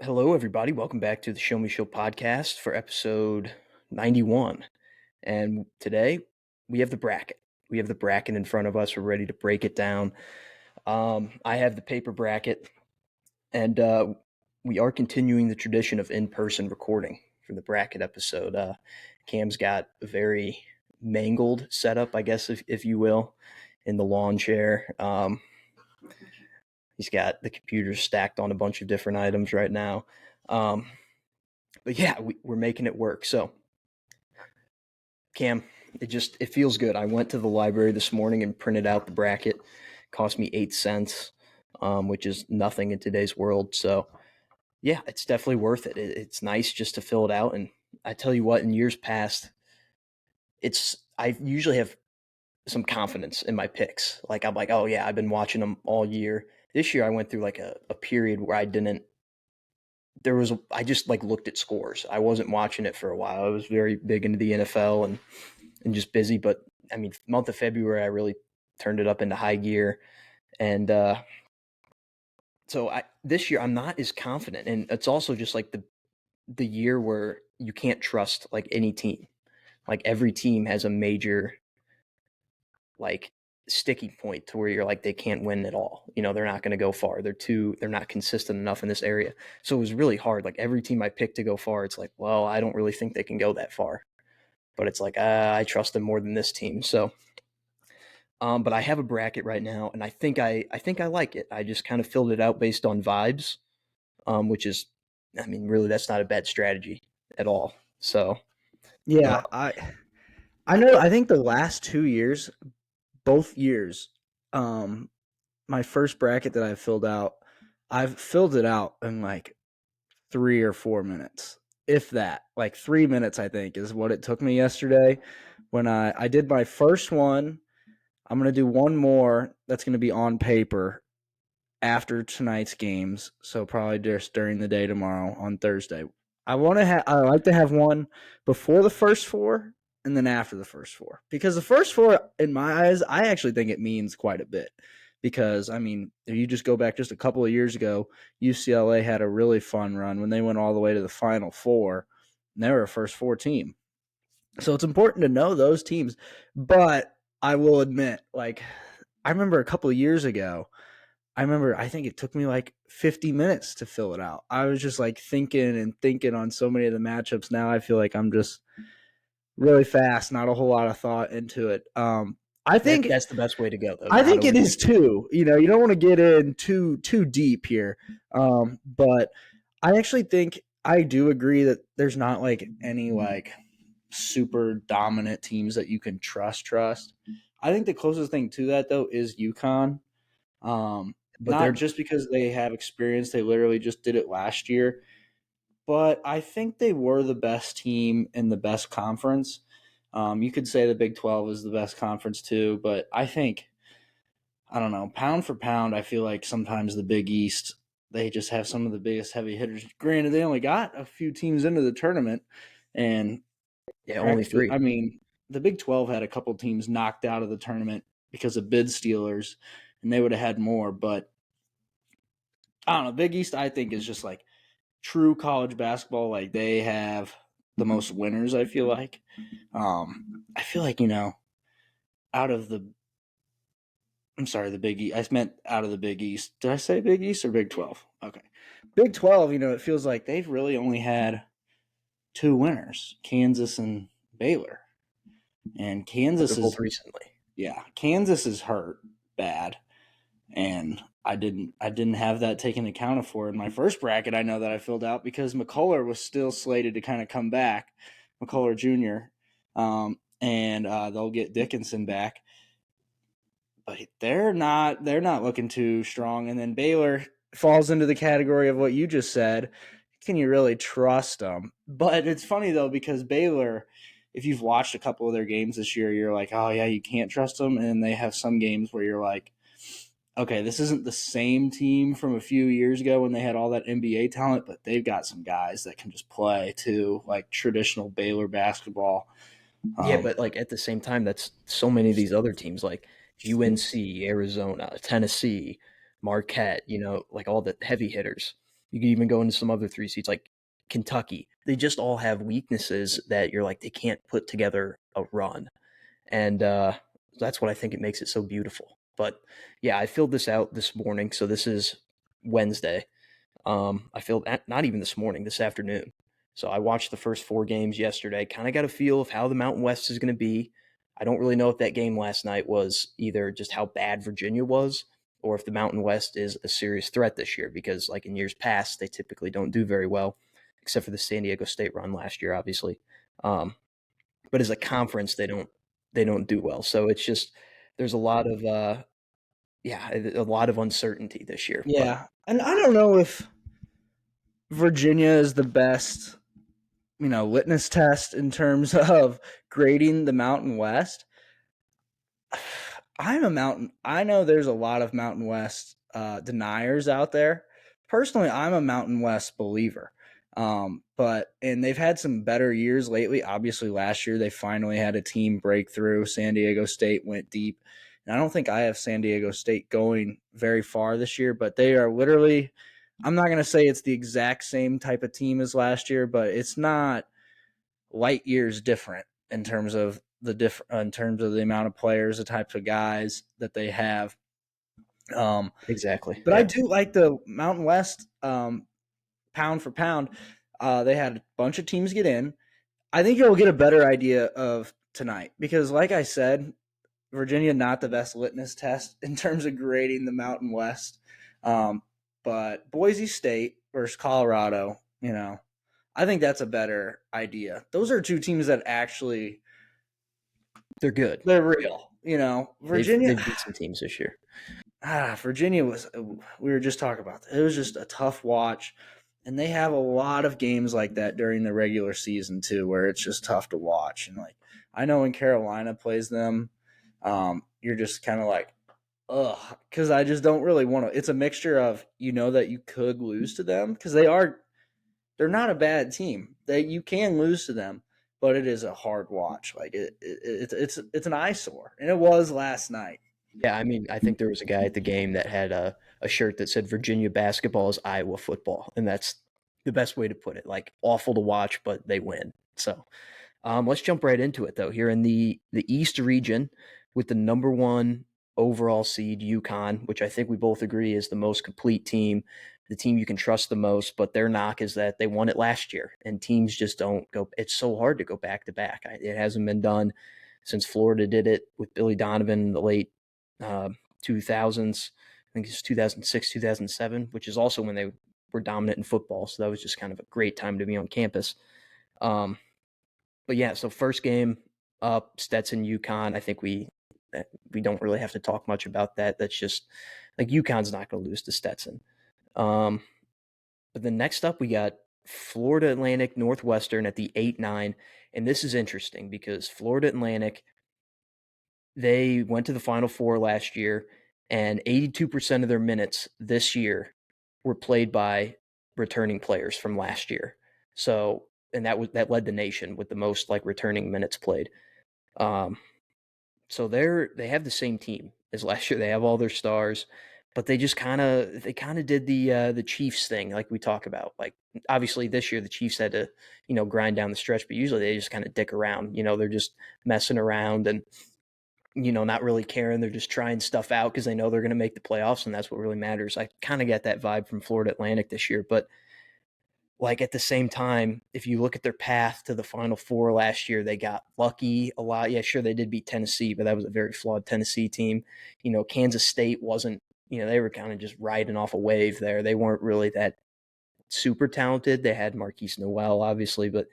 Hello, everybody. Welcome back to the Show Me Show podcast for episode 91. And today we have the bracket. We have the bracket in front of us. We're ready to break it down. I have the paper bracket, and we are continuing the tradition of in person recording for the bracket episode. Cam's got a very mangled setup, I guess, if you will, in the lawn chair. He's got the computer stacked on a bunch of different items right now. But yeah, we're making it work. So, Cam, it feels good. I went to the library this morning and printed out the bracket. It cost me 8 cents, which is nothing in today's world. So, yeah, it's definitely worth it. It's nice just to fill it out. And I tell you what, in years past, I usually have some confidence in my picks. Like I'm like, oh yeah, I've been watching them all year. This year I went through like a period where I just like looked at scores. I wasn't watching it for a while. I was very big into the NFL and just busy. But I mean, month of February, I really turned it up into high gear. And so this year I'm not as confident. And it's also just like the year where you can't trust like any team. Like every team has a major like sticking point to where you're like they can't win at all. They're not going to go far. They're not consistent enough in this area. So it was really hard. Like every team I picked to go far, it's like, well, I don't really think they can go that far. But it's like I trust them more than this team. So but I have a bracket right now, and I think I like it. I just kind of filled it out based on vibes, which is, I mean, really, that's not a bad strategy at all. So, Yeah, I know. I think the last 2 years, both years, my first bracket that I've filled it out in like 3 or 4 minutes, if that. Like 3 minutes, I think, is what it took me yesterday when I did my first one. I'm gonna do one more that's gonna be on paper after tonight's games, so probably just during the day tomorrow on Thursday. I like to have one before the first four and then after the first four, because the first four in my eyes, I actually think it means quite a bit. Because I mean, if you just go back just a couple of years ago, UCLA had a really fun run when they went all the way to the Final Four, and they were a first four team. So it's important to know those teams. But I will admit, like, I remember a couple of years ago, I think it took me like 50 minutes to fill it out. I was just like thinking and thinking on so many of the matchups. Now I feel like I'm just really fast, not a whole lot of thought into it. I think that's the best way to go, though. I Not think it is overthink it. too. You don't want to get in too deep here. But I actually think I do agree that there's not like any like super dominant teams that you can trust. I think the closest thing to that though is UConn. But Not they're just because they have experience, they literally just did it last year, but I think they were the best team in the best conference. You could say the Big 12 is the best conference too, but I don't know, pound for pound, I feel like sometimes the Big East, they just have some of the biggest heavy hitters. Granted, they only got a few teams into the tournament, and yeah, only I three. mean, the Big 12 had a couple teams knocked out of the tournament because of bid stealers, and they would have had more, but I don't know. Big East, I think, is just like true college basketball. Like they have the most winners. I feel like out of the. I'm sorry, the Big East. I meant out of the Big East. Did I say Big East or Big 12? Okay, Big 12. It feels like they've really only had two winners, Kansas and Baylor, and But they're Kansas both is recently. Kansas is hurt bad, and I didn't have that taken account for in my first bracket. I know that I filled out because McCullough was still slated to kind of come back, McCullough Jr. And they'll get Dickinson back, but they're not looking too strong. And then Baylor falls into the category of what you just said. Can you really trust them? But it's funny though because Baylor, if you've watched a couple of their games this year, you're like, oh yeah, you can't trust them, and they have some games where you're like, okay, this isn't the same team from a few years ago when they had all that NBA talent, but they've got some guys that can just play too, like traditional Baylor basketball. Yeah, Um, but like at the same time, that's so many of these other teams like UNC, Arizona, Tennessee, Marquette, like all the heavy hitters. You could even go into some other 3 seeds like Kentucky. They just all have weaknesses that you're like they can't put together a run, and that's what I think it makes it so beautiful. But yeah, I filled this out this morning, so this is Wednesday. I filled not even this morning, this afternoon. So I watched the first 4 games yesterday. Kind of got a feel of how the Mountain West is going to be. I don't really know if that game last night was either just how bad Virginia was, or if the Mountain West is a serious threat this year. Because like in years past, they typically don't do very well, except for the San Diego State run last year, obviously. Um, but as a conference, they don't do well. So it's just there's a lot of yeah, a lot of uncertainty this year. But Yeah, and I don't know if Virginia is the best, litmus test in terms of grading the Mountain West. I know there's a lot of Mountain West deniers out there. Personally, I'm a Mountain West believer. And they've had some better years lately. Obviously, last year they finally had a team breakthrough. San Diego State went deep. And I don't think I have San Diego State going very far this year, but they are literally, I'm not going to say it's the exact same type of team as last year, but it's not light years different in terms of in terms of the amount of players, the types of guys that they have. Um, exactly, but I yeah. do like the Mountain West, pound for pound. They had a bunch of teams get in. I think you'll get a better idea of tonight because, like I said, Virginia not the best litmus test in terms of grading the Mountain West. Um, but Boise State versus Colorado, I think that's a better idea. Those are two teams that actually They're good. they're real. They've Virginia, they've beat some teams this year. Virginia was. We were just talking about that. It was just a tough watch, and they have a lot of games like that during the regular season too, where it's just tough to watch. And like I know when Carolina plays them, you're just kind of like, ugh, because I just don't really want to. It's a mixture of that you could lose to them because they're not a bad team. You can lose to them, but it is a hard watch. Like it's an eyesore, and it was last night. Yeah, I mean, I think there was a guy at the game that had a shirt that said Virginia basketball is Iowa football, and that's the best way to put it. Like awful to watch, but they win. So let's jump right into it though. Here in the East region, with the number one overall seed UConn, which I think we both agree is the most complete team, the team you can trust the most. But their knock is that they won it last year, and teams just don't go. It's so hard to go back to back. It hasn't been done since Florida did it with Billy Donovan in the late 2000s. I think it's 2006, 2007, which is also when they were dominant in football. So that was just kind of a great time to be on campus. Um, but yeah, so first game up, Stetson, UConn. I think we don't really have to talk much about that. That's just like UConn's not going to lose to Stetson. Um, but then next up, we got Florida Atlantic Northwestern at the 8-9. And this is interesting because Florida Atlantic, they went to the Final Four last year, and 82% of their minutes this year were played by returning players from last year. So, and that led the nation with the most like returning minutes played. Um, so they have the same team as last year. They have all their stars, but they kind of did the Chiefs thing, like we talk about. Like obviously this year the Chiefs had to grind down the stretch, but usually they just kind of dick around. They're just messing around and not really caring. They're just trying stuff out because they know they're going to make the playoffs, and that's what really matters. I kind of get that vibe from Florida Atlantic this year, but like at the same time, if you look at their path to the Final Four last year, they got lucky a lot. Yeah, sure, they did beat Tennessee, but that was a very flawed Tennessee team. Kansas State wasn't, they were kind of just riding off a wave there. They weren't really that super talented. They had Marquise Noel, obviously, but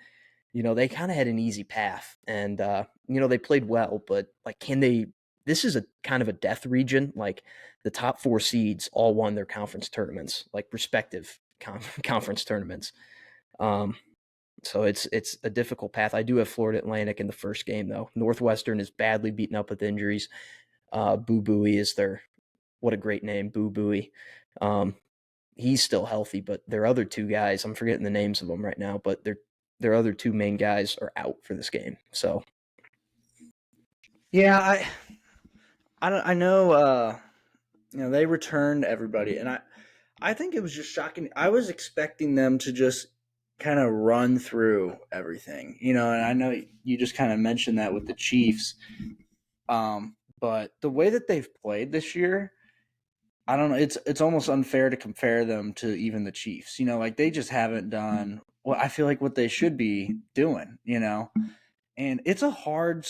they kind of had an easy path and, they played well, but like, this is a kind of a death region. Like the top 4 seeds all won their conference tournaments, like respective conference tournaments. Um, so it's a difficult path. I do have Florida Atlantic in the first game though. Northwestern is badly beaten up with injuries. Boo Buie is what a great name, Boo Buie. Um, he's still healthy, but their other 2 guys, I'm forgetting the names of them right now, but their other 2 main guys are out for this game. So Yeah, I don't. I know. They returned everybody, and I think it was just shocking. I was expecting them to just kind of run through everything, and I know you just kind of mentioned that with the Chiefs. But the way that they've played this year, I don't know. It's almost unfair to compare them to even the Chiefs. Like they just haven't done what I feel like what they should be doing. And it's a hard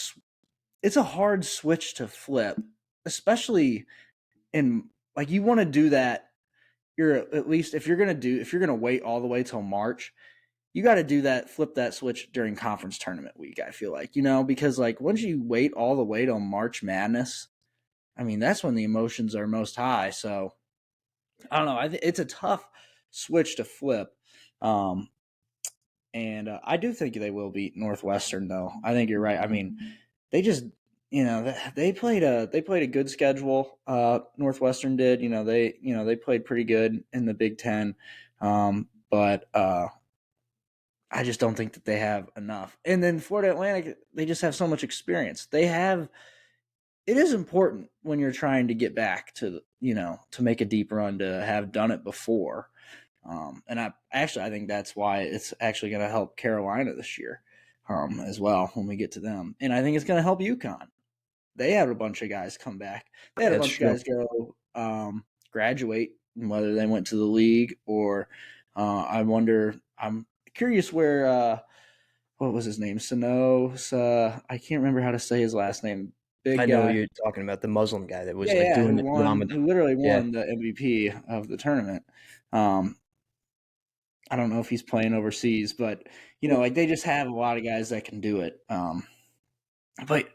switch to flip, especially in like you want to do that. You're at least if you're gonna wait all the way till March, you got to do that, flip that switch during conference tournament week. I feel like because like once you wait all the way till March Madness, I mean that's when the emotions are most high. So I don't know. It's a tough switch to flip. Um, and I do think they will beat Northwestern, though. I think you're right. I mean, they just they played a good schedule. Northwestern did. They played pretty good in the Big Ten, but I just don't think that they have enough. And then Florida Atlantic, they just have so much experience. They have. It is important when you're trying to get back to to make a deep run to have done it before. And I think that's why it's actually going to help Carolina this year as well when we get to them. And I think it's going to help UConn. They had a bunch of guys come back. They had a That's bunch of true. guys go graduate, whether they went to the league or I wonder. I'm curious where what was his name? Sano. I can't remember how to say his last name. I Big know guy. you're talking about the Muslim guy that was Yeah, like yeah, doing Ramadan. who literally Yeah, won the MVP of the tournament. Um, I don't know if he's playing overseas, but like they just have a lot of guys that can do it. But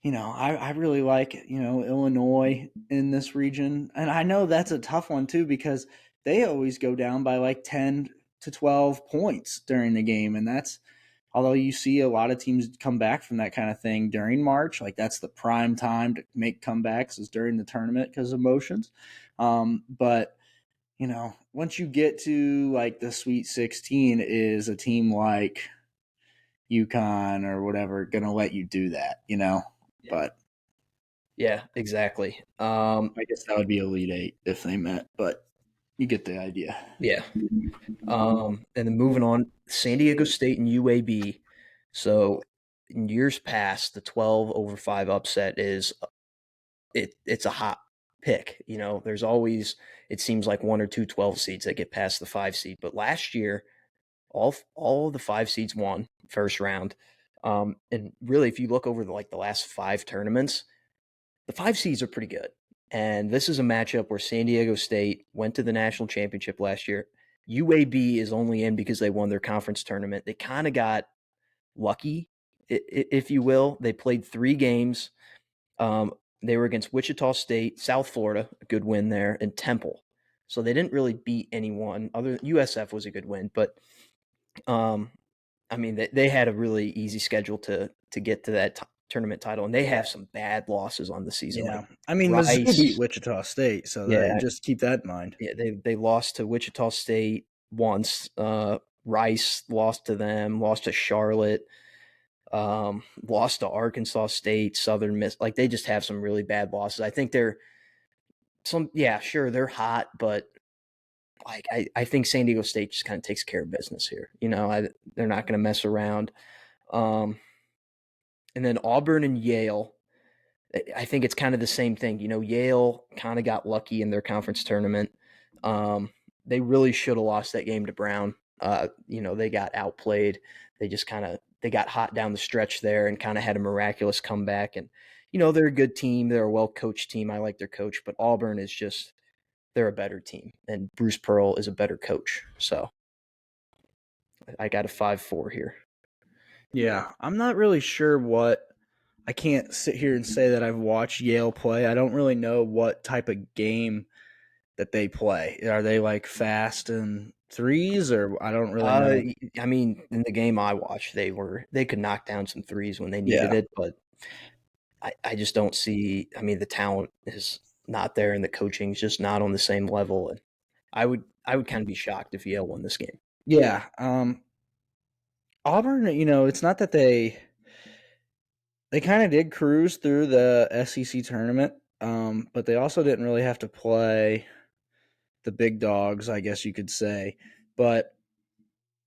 I really like Illinois in this region, and I know that's a tough one too because they always go down by like 10 to 12 points during the game, and that's although you see a lot of teams come back from that kind of thing during March, like that's the prime time to make comebacks is during the tournament because of emotions. But once you get to like the Sweet 16, is a team like UConn or whatever going to let you do that? But yeah, exactly. I guess that would be Elite Eight if they met, but you get the idea. Yeah. And then moving on, San Diego State and UAB. So in years past, the 12/5 upset is it's a hot pick. There's always it seems like one or two 12 seeds that get past the 5 seed. But last year, all of the 5 seeds won first round. And really, if you look over the last 5 tournaments, the 5 seeds are pretty good. And this is a matchup where San Diego State went to the national championship last year. UAB is only in because they won their conference tournament. They kind of got lucky, if you will. They played 3 games. They were against Wichita State, South Florida, a good win there, and Temple. So they didn't really beat anyone. Other USF was a good win, but um, I mean they had a really easy schedule to get to that tournament title, and they Yeah, have some bad losses on the season, like yeah. I mean, Mizzou beat Rice. Wichita State, so Yeah, just keep that in mind. yeah, they lost to Wichita State once. Rice lost to them, lost to Charlotte, lost to Arkansas State, Southern Miss. Like they just have some really bad losses. I think yeah, sure, they're hot, but like I think San Diego State just kind of takes care of business here. They're not going to mess around. Um, and then Auburn and Yale. I think it's kind of the same thing. Yale kind of got lucky in their conference tournament. They really should have lost that game to Brown. They got outplayed. They got hot down the stretch there and kind of had a miraculous comeback. And they're a good team. They're a well coached team. I like their coach, but Auburn is just they're a better team, and Bruce Pearl is a better coach. So I got a 5-4 here. Yeah, I'm not really sure what. I can't sit here and say that I've watched Yale play. I don't really know what type of game that they play. Are they like fast and threes, or I don't really Uh, know. I mean, in the game I watched, they could knock down some threes when they needed Yeah, it, but I just don't see. I mean, the talent is not there, and the coaching is just not on the same level. And I would kind of be shocked if Yale won this game. yeah. Auburn, it's not that they kind of did cruise through the SEC tournament, but they also didn't really have to play the big dogs, I guess you could say. But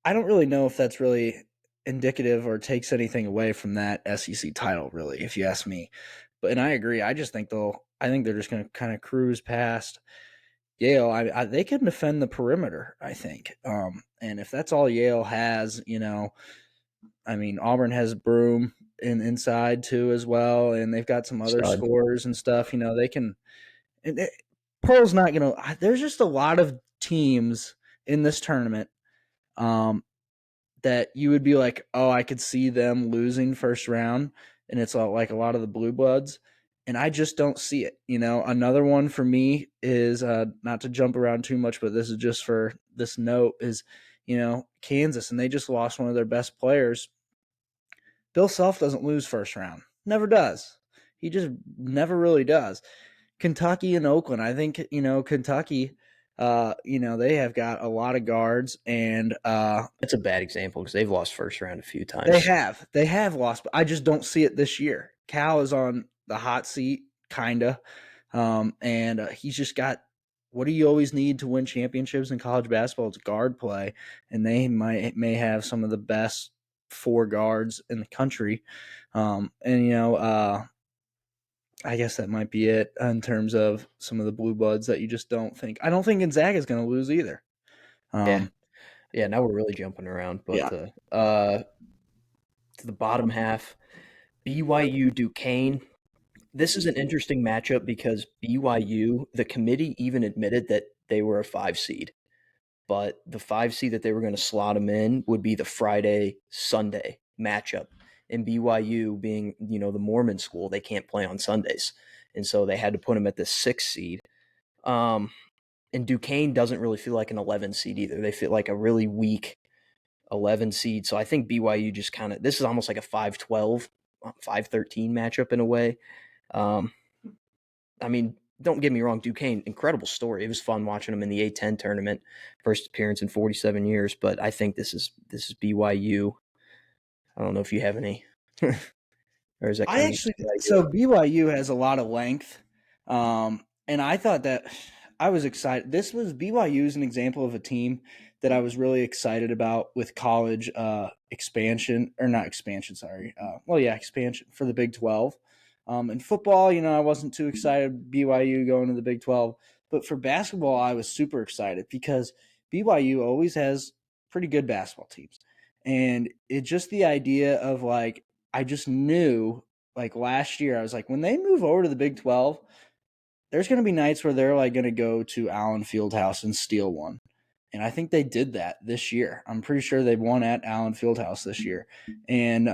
I don't really know if that's really indicative or takes anything away from that SEC title, really, if you ask me. But and I agree. I just think I think they're just going to kind of cruise past Yale. They can defend the perimeter. I think, and if that's all Yale has, I mean, Auburn has Broom inside too as well, and they've got some other Stud. scorers and stuff. They can. And Pearl's not going to. There's just a lot of teams in this tournament. That you would be like, oh, I could see them losing first round, and it's like a lot of the blue bloods, and I just don't see it. Another one for me is not to jump around too much, but this is just for this note is, Kansas, and they just lost one of their best players. Bill Self doesn't lose first round, never does. He just never really does. Kentucky and Oakland, I think Kentucky. They have got a lot of guards, and That's a bad example because they've lost first round a few they times. have lost, but I just don't see it this year. Cal is on the hot seat, kinda, and he's just got what do you always need to win championships in college basketball? It's guard play, and they may have some of the best four guards in the country, and I guess that might be it in terms of some of the blue bloods that you just don't think. I don't think Gonzaga is going to lose either. Yeah. Um, Yeah, now we're really jumping around, yeah, but to the bottom half, BYU Duquesne. This is an interesting matchup because BYU, the committee even admitted that they were a 5 seed, but the 5 seed that they were going to slot them in would be the Friday Sunday matchup. And BYU being, the Mormon school, they can't play on Sundays. And so they had to put them at the 6 seed. Um, and Duquesne doesn't really feel like an 11 seed either. They feel like a really weak 11 seed. So I think BYU just this is almost like a 5-12, 5-13 matchup in a way. Um, I mean, don't get me wrong, Duquesne, incredible story. It was fun watching them in the A10 tournament, first appearance in 47 years. But I think this is BYU. I don't know if you have any, or is that I kind of actually BYU? so BYU has a lot of length, and I thought that I was excited. This was BYU is an example of a team that I was really excited about with college expansion or not expansion. Sorry, expansion for the Big 12. In football, I wasn't too excited BYU going to the Big 12, but for basketball, I was super excited because BYU always has pretty good basketball teams, and it's just the idea of like I just knew like last year, I was like, when they move over to the Big 12, there's going to be nights where they're like going to go to Allen Fieldhouse and steal one. And I think they did that this year. I'm pretty sure they won at Allen Fieldhouse this year. And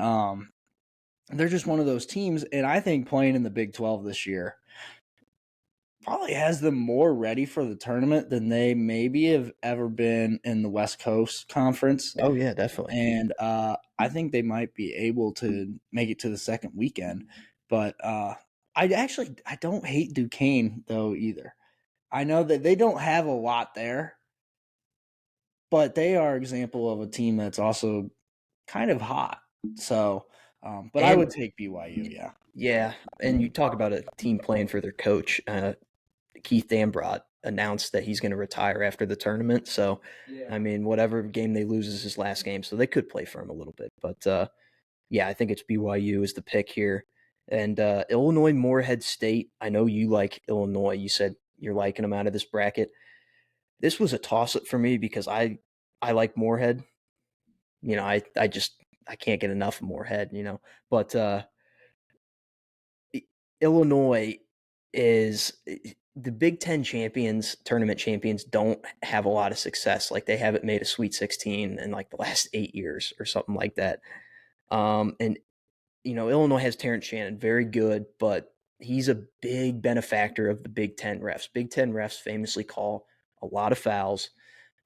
they're just one of those teams. And I think playing in the Big 12 this year probably has them more ready for the tournament than they maybe have ever been in the West Coast Conference. Oh yeah, definitely. And I think they might be able to make it to the second weekend. But I don't hate Duquesne though either. I know that they don't have a lot there, but they are an example of a team that's also kind of hot. So, but I And would take BYU. Yeah, yeah, and you talk about a team playing for their coach. Keith Dambrot announced that he's going to retire after the tournament. So, I mean, whatever game they lose is his last game, so they could play for him a little bit. But yeah, I think it's BYU is the pick here, and Illinois Morehead State. I know you like Illinois. You said you're liking them out of this bracket. This was a toss up for me because I like Morehead. I can't get enough of Morehead. But Illinois is the Big Ten champions, tournament champions, don't have a lot of success. Like they haven't made a Sweet 16 in like the last 8 years or something like that. And Illinois has Terrence Shannon, very good, but he's a big benefactor of the Big Ten refs. Big Ten refs famously call a lot of fouls.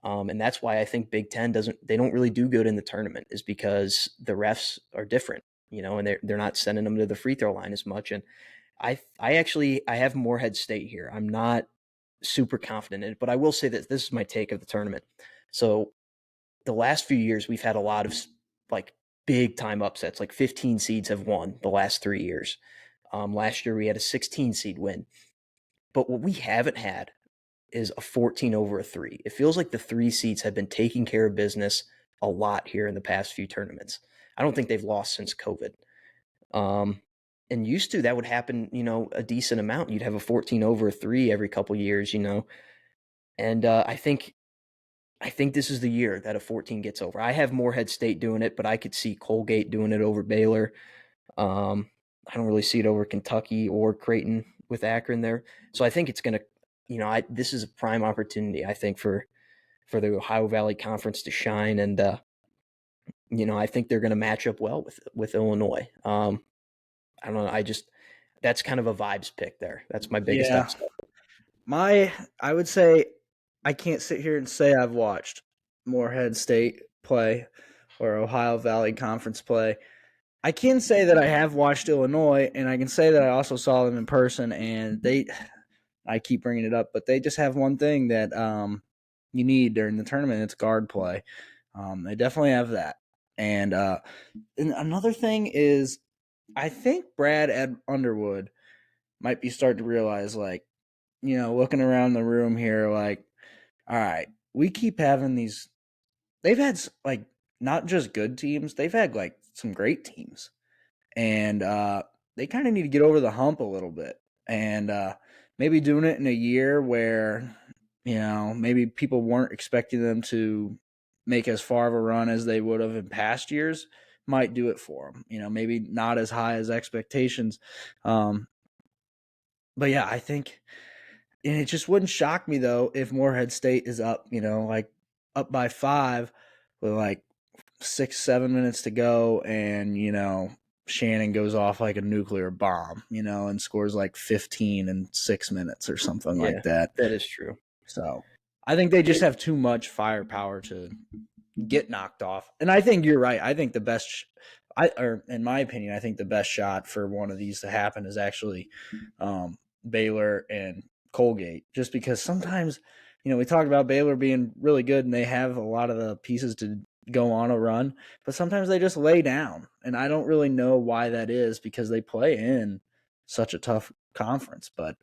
And that's why I think Big Ten they don't really do good in the tournament is because the refs are different, and they're not sending them to the free throw line as much. And I have Morehead State here. I'm not super confident in it, but I will say that this is my take of the tournament. So the last few years we've had a lot of like big time upsets. Like 15 seeds have won the last 3 years. Last year we had a 16 seed win, but what we haven't had is a 14 over a 3. It feels like the 3 seeds have been taking care of business a lot here in the past few tournaments. I don't think they've lost since COVID. Um, and used to that would happen, a decent amount. You'd have a 14 over a 3 every couple years. And I think this is the year that a 14 gets over. I have Morehead State doing it, but I could see Colgate doing it over Baylor. I don't really see it over Kentucky or Creighton with Akron there. So I think it's going to, this is a prime opportunity, I think, for the Ohio Valley Conference to shine. And, I think they're going to match up well with Illinois. I don't know. That's kind of a vibes pick there. That's my biggest Yeah. upset. I would say I can't sit here and say I've watched Morehead State play or Ohio Valley Conference play. I can say that I have watched Illinois, and I can say that I also saw them in person, and I keep bringing it up, but they just have one thing that you need during the tournament. It's guard play. They definitely have that. And another thing is, I think Brad Underwood might be starting to realize, like, looking around the room here, like, all right, we keep having these. They've had, like, not just good teams, they've had, like, some great teams. And they kind of need to get over the hump a little bit. And maybe doing it in a year where, maybe people weren't expecting them to make as far of a run as they would have in past years might do it for them. Maybe not as high as expectations. But yeah, I think, and it just wouldn't shock me though if Morehead State is up, like up by 5 with like 6-7 minutes to go, and Shannon goes off like a nuclear bomb, and scores like 15 in 6 minutes or something like Yeah, that. that is true. So I think they just have too much firepower to get knocked off. And I think you're right. I think the best, or in my opinion, I think the best shot for one of these to happen is actually Baylor and Colgate, just because sometimes, we talked about Baylor being really good and they have a lot of the pieces to go on a run, but sometimes they just lay down. And I don't really know why that is, because they play in such a tough conference. But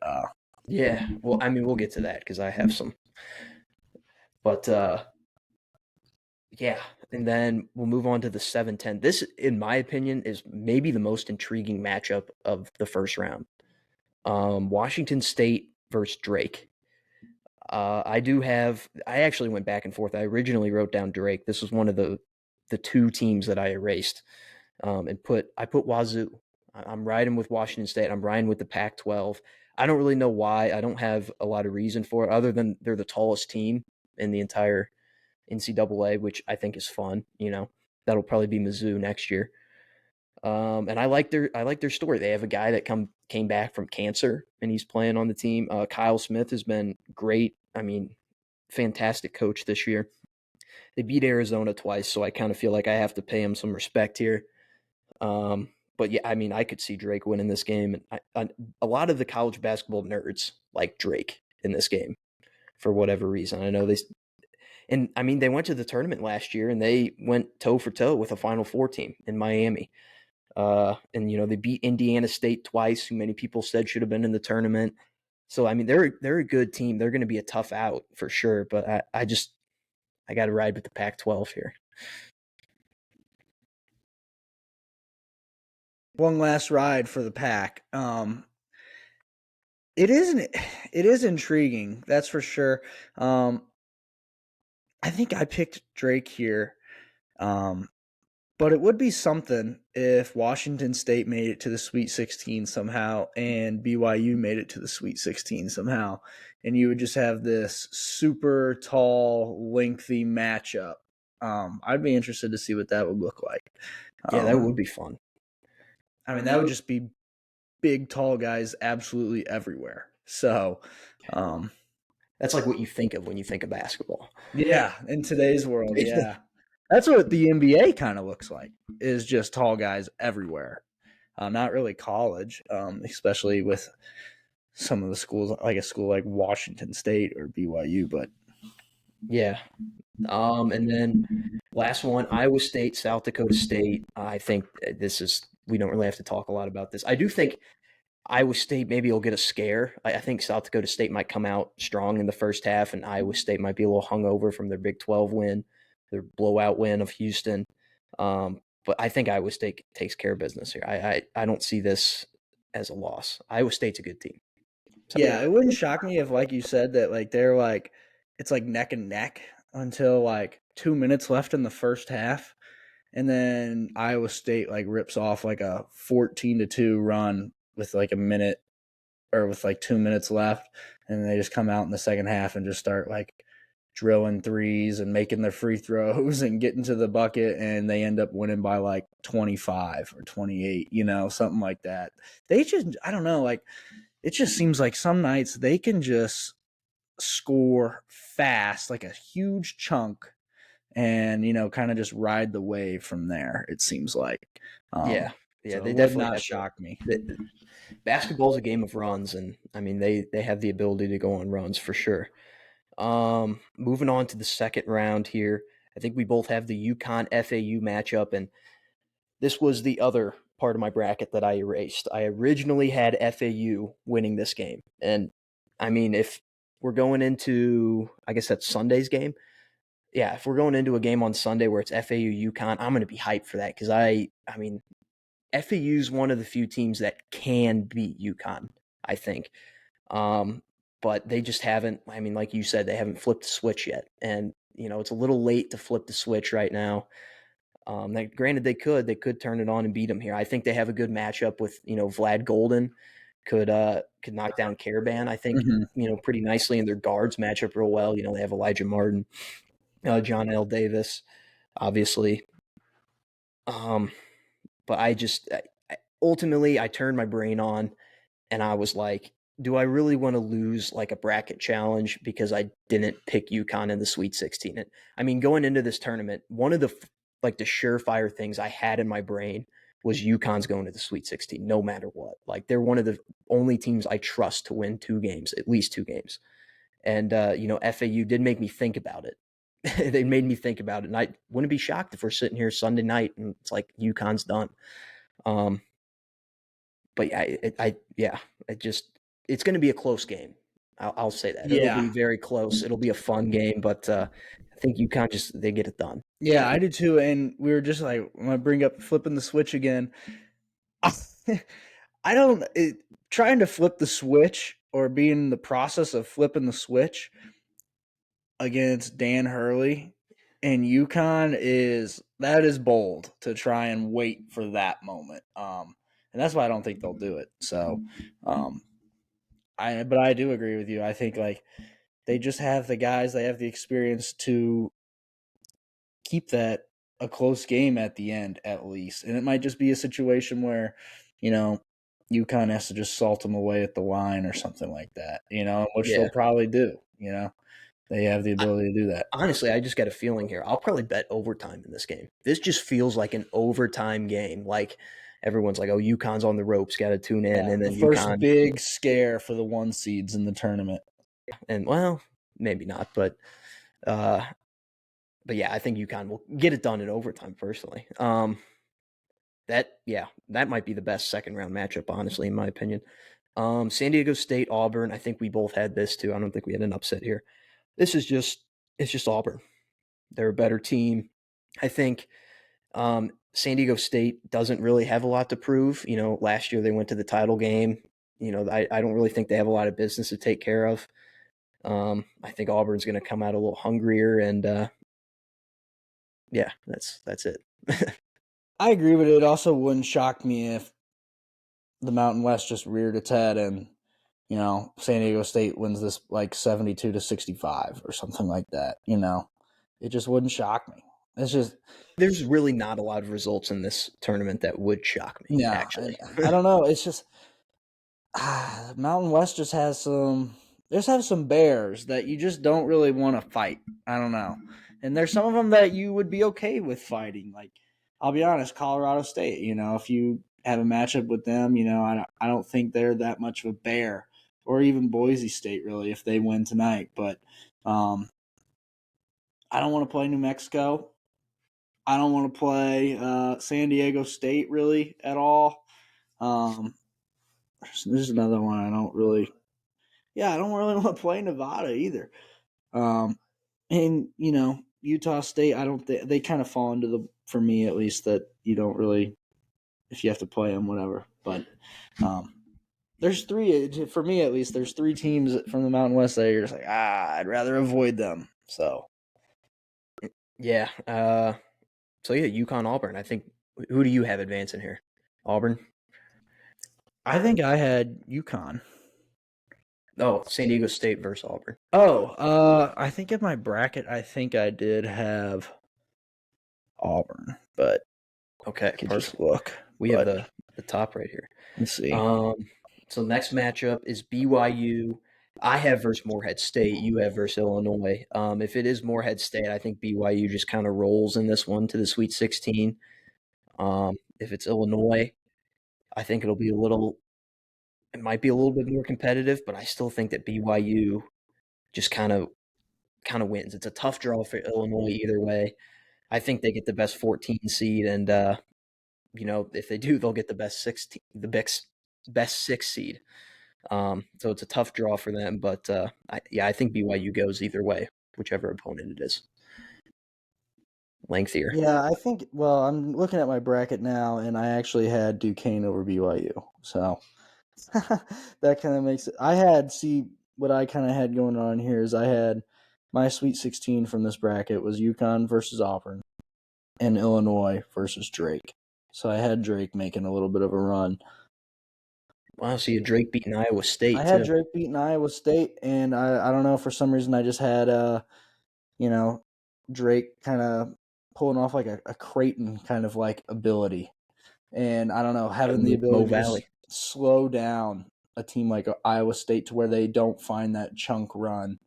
Yeah. Well, I mean, we'll get to that because I have some. But yeah, and then we'll move on to the 7-10. This, in my opinion, is maybe the most intriguing matchup of the first round. Washington State versus Drake. I actually went back and forth. I originally wrote down Drake. This was one of the two teams that I erased, and I put Wazoo. I'm riding with Washington State. I'm riding with the Pac-12. I don't really know why. I don't have a lot of reason for it, other than they're the tallest team in the entire NCAA, which I think is fun. That'll probably be Mizzou next year. And I like their story. They have a guy that came back from cancer and he's playing on the team. Kyle Smith has been great. I mean, fantastic coach this year. They beat Arizona twice, so I kind of feel like I have to pay him some respect here. But yeah, I mean, I could see Drake winning this game, and a lot of the college basketball nerds like Drake in this game for whatever reason. I know and I mean, they went to the tournament last year and they went toe for toe with a Final Four team in Miami. And they beat Indiana State twice, who many people said should have been in the tournament. So I mean, they're a good team. They're going to be a tough out for sure. But I got to ride with the Pac-12 here. one last ride for the Pack. It is intriguing, that's for sure. I think I picked Drake here. But it would be something if Washington State made it to the Sweet 16 somehow and BYU made it to the Sweet 16 somehow. And you would just have this super tall, lengthy matchup. I'd be interested to see what that would look like. Yeah, that would be fun. I mean, that would just be big, tall guys absolutely everywhere. So, That's like what you think of when you think of basketball. yeah, in today's world, yeah. That's what the NBA kind of looks like, is just tall guys everywhere. Not really college, especially with some of the schools, like a school like Washington State or BYU. But Yeah. And then last one, Iowa State, South Dakota State. I think we don't really have to talk a lot about this. I do think Iowa State maybe will get a scare. I think South Dakota State might come out strong in the first half, and Iowa State might be a little hungover from their Big 12 win, their blowout win of Houston. But I think Iowa State takes care of business here. I don't see this as a loss. Iowa State's a good team. So, Yeah, it wouldn't shock me if, like you said, that like they're like it's like neck and neck until like 2 minutes left in the first half, and then Iowa State like rips off like a 14-2 run with like a minute or with like 2 minutes left, and they just come out in the second half and just start like drilling threes and making their free throws and getting to the bucket, and they end up winning by like 25 or 28, something like that. They just, I don't know, like it just seems like some nights they can just score fast, like a huge chunk, and kind of just ride the wave from there. It seems like, yeah, yeah, so it they would definitely not have shock me. basketball's a game of runs, and I mean they have the ability to go on runs for sure. Moving on to the second round here, I think we both have the UConn FAU matchup, and this was the other part of my bracket that I erased. I originally had FAU winning this game, and I mean if we're going into, I guess that's Sunday's game. Yeah, if we're going into a game on Sunday where it's FAU UConn, I'm going to be hyped for that because I mean FAU's one of the few teams that can beat UConn, I think. Um, but they just haven't, I mean, like you said, they haven't flipped the switch yet. And, it's a little late to flip the switch right now. Granted, they could turn it on and beat them here. I think they have a good matchup with, Vlad Golden could knock down Caravan, I think, Mm-hmm. pretty nicely, and their guards match up real well. They have Elijah Martin, John L. Davis, obviously. Um, but ultimately, I turned my brain on and I was like, do I really want to lose like a bracket challenge because I didn't pick UConn in the Sweet 16? And I mean, going into this tournament, one of the like the surefire things I had in my brain was UConn's going to the Sweet 16 no matter what. Like they're one of the only teams I trust to win 2 games, at least 2 games. And FAU did make me think about it. They made me think about it, and I wouldn't be shocked if we're sitting here Sunday night and it's like UConn's done. Um, but yeah, it's going to be a close game. I'll say that it'll Yeah, be very close. It'll be a fun game, but I think UConn they get it done. yeah, I do too. And we were just like, when I bring up flipping the switch again, I don't trying to flip the switch or be in the process of flipping the switch against Dan Hurley and UConn is bold to try and wait for that moment. And that's why I don't think they'll do it. So, um, but I do agree with you. I think like they just have the guys, they have the experience to keep that a close game at the end at least. And it might just be a situation where, you know, UConn has to just salt them away at the line or something like that, which they'll Yeah. probably do, They have the I, ability to do that. honestly, I just got a feeling here. I'll probably bet overtime in this game. This just feels like an overtime game. Like everyone's like, "Oh, UConn's on the ropes, got to tune in," Yeah, and the then first UConn, big scare for the one seeds in the tournament. and well, maybe not, uh, but yeah, I think UConn will get it done in overtime. Personally, that might be the best second round matchup, honestly, in my opinion. San Diego State, Auburn. I think we both had this too. I don't think we had an upset here. This is just it's just Auburn. They're a better team. I think San Diego State doesn't really have a lot to prove. Last year they went to the title game. I don't really think they have a lot of business to take care of. I think Auburn's going to come out a little hungrier, and yeah, that's it. I agree, but it also wouldn't shock me if the Mountain West just reared its head and San Diego State wins this like 72-65 or something like that. It just wouldn't shock me. It's just There's really not a lot of results in this tournament that would shock me, yeah, and actually. I don't know. It's just Mountain West just have some bears that you just don't really want to fight. I don't know. And there's some of them that you would be okay with fighting. Like I'll be honest, Colorado State, if you have a matchup with them, I don't think they're that much of a bear, or even Boise State really if they win tonight, but um I don't want to play New Mexico. I don't want to play San Diego State really at all. Um There's another one I don't really. Yeah, I don't really want to play Nevada either. And Utah State, I don't. They kind of fall into the, for me at least, that you don't really, if you have to play them, whatever. But there's three, for me at least. There's three teams from the Mountain West that you're just like, I'd rather avoid them. So Yeah. So yeah, UConn Auburn. I think who do you have advancing here? Auburn. I think I had UConn. Oh, San Diego State versus Auburn. Oh, I think in my bracket, I think I did have Auburn, but Okay, I could just perfect. look. We have But the top right here. let's see. So next matchup is BYU. I have versus Morehead State. You have versus Illinois. If it is Morehead State, I think BYU just kind of rolls in this one to the Sweet 16. If it's Illinois, I think it'll be a little. It might be a little bit more competitive, but I still think that BYU just kind of wins. It's a tough draw for Illinois either way. I think they get the best 14 seed, and if they do, they'll get the best 16, the best 6 seed. So it's a tough draw for them, but I think BYU goes either way, whichever opponent it is. Lengthier. Yeah, I think. Well, I'm looking at my bracket now, and I actually had Duquesne over BYU. So that kind of makes it. I had see what I kind of had going on here is I had my Sweet 16 from this bracket was UConn versus Auburn and Illinois versus Drake. So I had Drake making a little bit of a run. Wow, so you had Drake beating Iowa I State had too. Drake beating Iowa State, and I don't know, for some reason I just had you know Drake kind of pulling off like a Creighton kind of like ability, and I don't know, Gotta having the move Mo ability to just Valley. slow down a team like Iowa State to where they don't find that chunk run.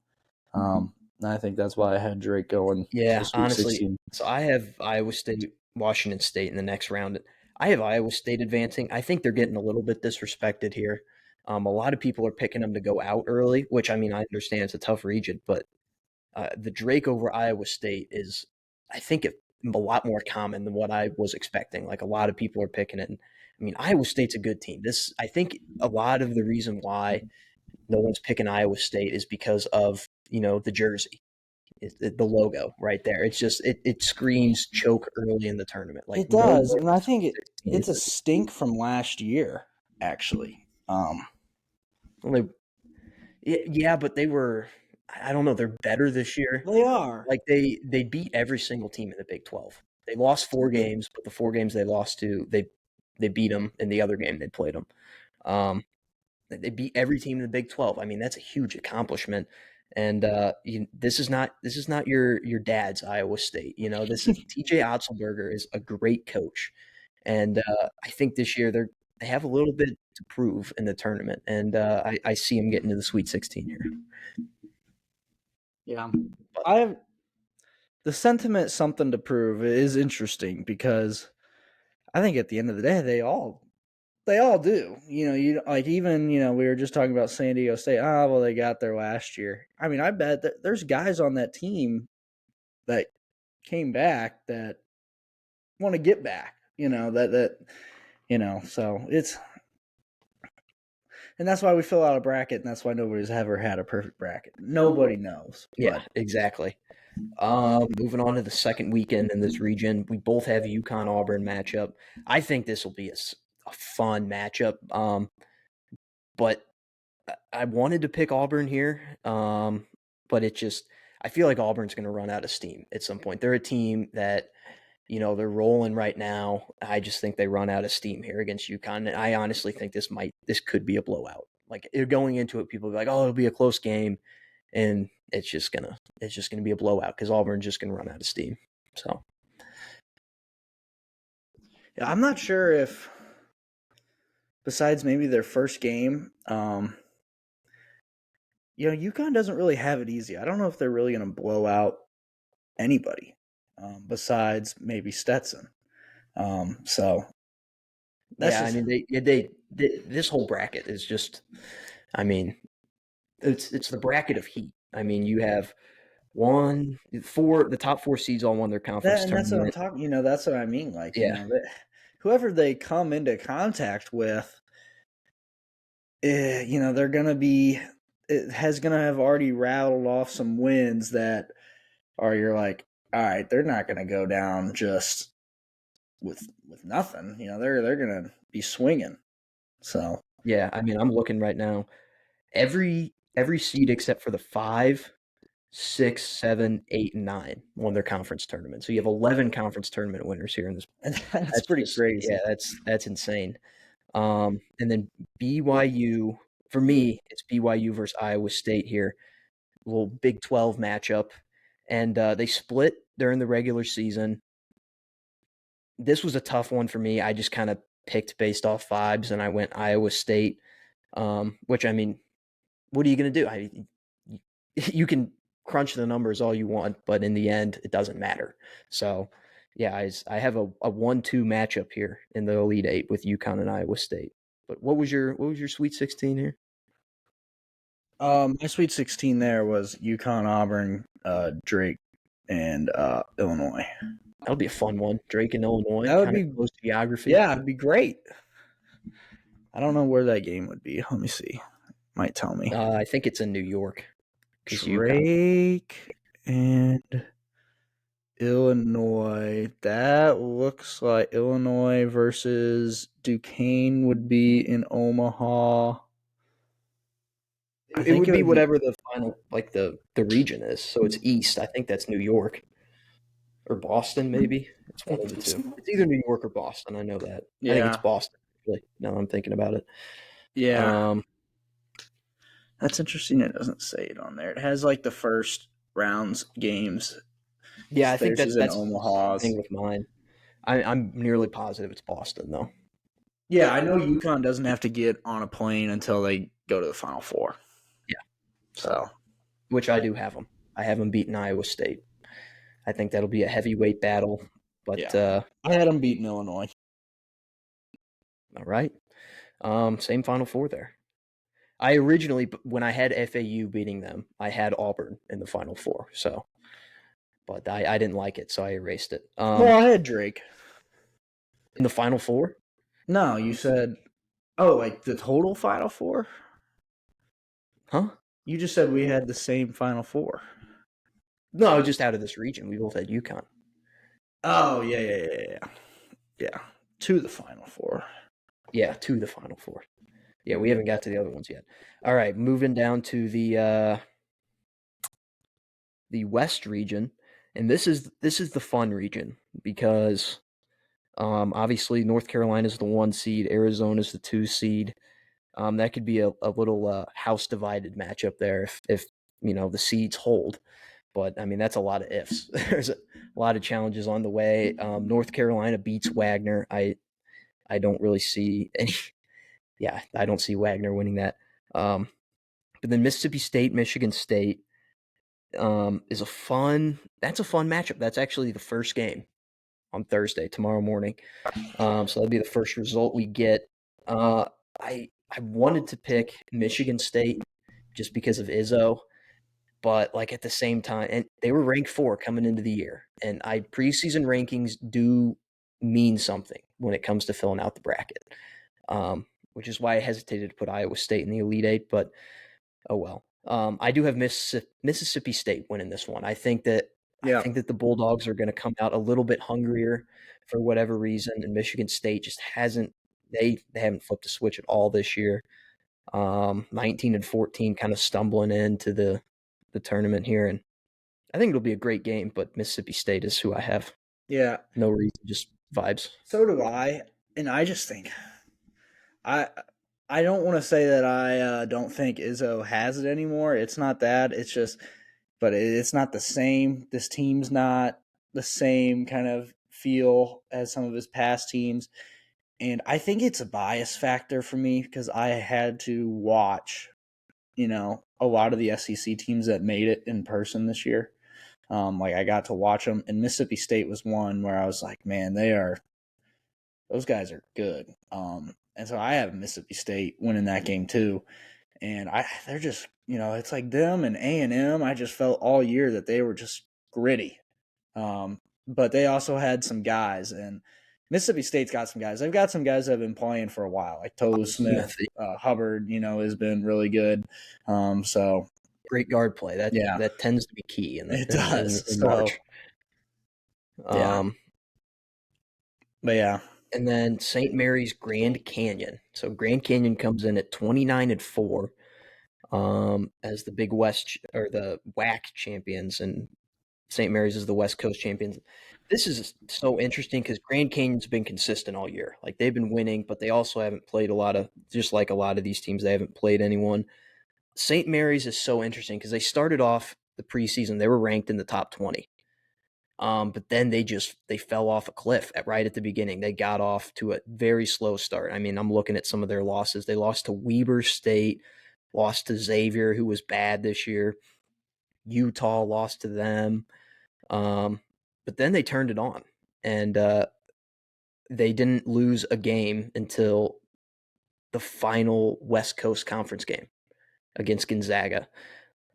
And I think that's why I had Drake going to the Yeah, Sweet honestly. 16. So I have Iowa State, Washington State in the next round. I have Iowa State advancing. I think they're getting a little bit disrespected here. A lot of people are picking them to go out early, which I mean I understand it's a tough region, but the Drake over Iowa State is, I think, a lot more common than what I was expecting. Like a lot of people are picking it. And, I mean, Iowa State's a good team. I think a lot of the reason why no one's picking Iowa State is because of the jersey, the logo right there. It's just it screams choke early in the tournament. Like It no does, more and I think Sweet it's a 16. stink from last year, actually. Well, yeah, but they were. I don't know. They're better this year. They are. Like they beat every single team in the Big 12. They lost 4 games, but the 4 games they lost to, they beat them in the other game they played them. They beat every team in the Big 12. I mean, that's a huge accomplishment. And this is not your dad's Iowa State. This is TJ Otzelberger is a great coach, and I think this year they have a little bit to prove in the tournament, and I see them getting to the Sweet 16 here. Yeah. But I have the sentiment something to prove is interesting because I think at the end of the day they all do. You like, even, we were just talking about San Diego State. Ah, well, they got there last year. I mean, I bet that there's guys on that team that came back that want to get back. So it's, and that's why we fill out a bracket, and that's why nobody's ever had a perfect bracket. Nobody knows, yeah, but exactly. Moving on to the second weekend in this region, we both have a UConn Auburn matchup. I think this will be a fun matchup. But I wanted to pick Auburn here, but I feel like Auburn's going to run out of steam at some point. They're a team that they're rolling right now. I just think they run out of steam here against UConn, and I honestly think this could be a blowout. Like they're going into it, people will be like, "Oh, it'll be a close game," and it's just gonna be a blowout because Auburn's just gonna run out of steam. So yeah, I'm not sure if, besides maybe their first game, UConn doesn't really have it easy. I don't know if they're really going to blow out anybody, besides maybe Stetson. So that's yeah, I just mean this whole bracket is just, I mean, it's the bracket of heat. I mean, you have the top four seeds all won their that, conference and that's what I'm tournament. talking. That's what I mean. Like, Yeah, whoever they come into contact with, they're gonna be. It has gonna have already rattled off some wins that are you're like, all right, they're not gonna go down just with nothing. They're gonna be swinging. So Yeah, I mean, I'm looking right now. Every seed except for the 5, 6, 7, 8, and 9 won their conference tournament. So you have 11 conference tournament winners here in this. that's That's pretty just crazy. yeah, that's insane. And then BYU for me, it's BYU versus Iowa State here. Little Big 12 matchup, and they split during the regular season. This was a tough one for me. I just kind of picked based off vibes, and I went Iowa State. Which I mean, what are you going to do? You can crunch the numbers all you want, but in the end, it doesn't matter. So, yeah, I have a 1-2 matchup here in the Elite Eight with UConn and Iowa State. But what was your Sweet 16 here? My Sweet 16 there was UConn, Auburn, Drake, and Illinois. That'll be a fun one. Drake and Illinois, That would kind of be, close geography. yeah, it'd be great. I don't know where that game would be. Let me see. Might tell me. I think it's in New York because UConn. Drake and Illinois. That looks like Illinois versus Duquesne would be in Omaha. I It think would it be would be. whatever the final like the region is. So it's East. I think that's New York or Boston. Maybe it's one of the two. It's either New York or Boston. I know that. I think it's Yeah, Boston. Really, now I'm thinking about it. yeah. Um, That's interesting. It doesn't say it on there. It has like the first rounds games. yeah, I think Theirs that is in that's the same Omaha's. thing with mine. I'm nearly positive it's Boston though. Yeah, I know UConn doesn't have to get on a plane until they go to the Final Four. Yeah. So, So which I do have them. I have them beating Iowa State. I think that'll be a heavyweight battle. But yeah, I had them beating Illinois. all right. Same Final Four there. I originally, when I had FAU beating them, I had Auburn in the Final Four. So, but I didn't like it, so I erased it. Well, I had Drake. In the Final Four, No, you said, oh, like the total Final Four? huh? You just said we had the same Final Four. No, just out of this region, we both had UConn. Oh, yeah, yeah, yeah, yeah. Yeah, to the Final Four. Yeah, to the Final Four. Yeah, we haven't got to the other ones yet. All right, moving down to the West region, and this is the fun region because obviously North Carolina is the 1 seed, Arizona is the 2 seed. That could be a little house divided matchup there if the seeds hold. But I mean that's a lot of ifs. There's a lot of challenges on the way. North Carolina beats Wagner. I don't really see any. Yeah, I don't see Wagner winning that. But then Mississippi State, Michigan State is a fun. That's a fun matchup. That's actually the first game on Thursday, tomorrow morning. So that'd be the first result we get. Uh, I wanted to pick Michigan State just because of Izzo, but like at the same time, and they were ranked 4 coming into the year, and preseason rankings do mean something when it comes to filling out the bracket, which is why I hesitated to put Iowa State in the Elite Eight, but oh well. I do have Mississippi State winning this one. I Yeah, think that the Bulldogs are going to come out a little bit hungrier for whatever reason, and Michigan State just hasn't. They haven't flipped a switch at all this year. 19-14, kind of stumbling into the tournament here, and I think it'll be a great game. But Mississippi State is who I have. yeah. No reason, just vibes. So do I. And I just think I I don't want to say that I don't think Izzo has it anymore. It's not that. It's just, but it's not the same. This team's not the same kind of feel as some of his past teams, and I think it's a bias factor for me because I had to watch, a lot of the SEC teams that made it in person this year. Like I got to watch them, and Mississippi State was one where I was like, man, those guys are good. And so I have Mississippi State winning that game too. And they're just, it's like them and A&M. I just felt all year that they were just gritty. But they also had some guys, and Mississippi State's got some guys. They've got some guys that have been playing for a while, like Tolu Smith, Smith, Hubbard. Has been really good. So great guard play. That yeah, that tends to be key it in does. So March. yeah, Um, but yeah, and then St. Mary's Grand Canyon. So Grand Canyon comes in at 29-4 as the Big West or the WAC champions, and St. Mary's is the West Coast champions. This is so interesting because Grand Canyon's been consistent all year. Like they've been winning, but they also haven't played a lot of, just like a lot of these teams, they haven't played anyone. St. Mary's is so interesting because they started off the preseason, they were ranked in the top 20. But then they fell off a cliff right at the beginning. They got off to a very slow start. I mean, I'm looking at some of their losses. They lost to Weber State, lost to Xavier, who was bad this year. Utah lost to them. But then they turned it on, and they didn't lose a game until the final West Coast Conference game against Gonzaga.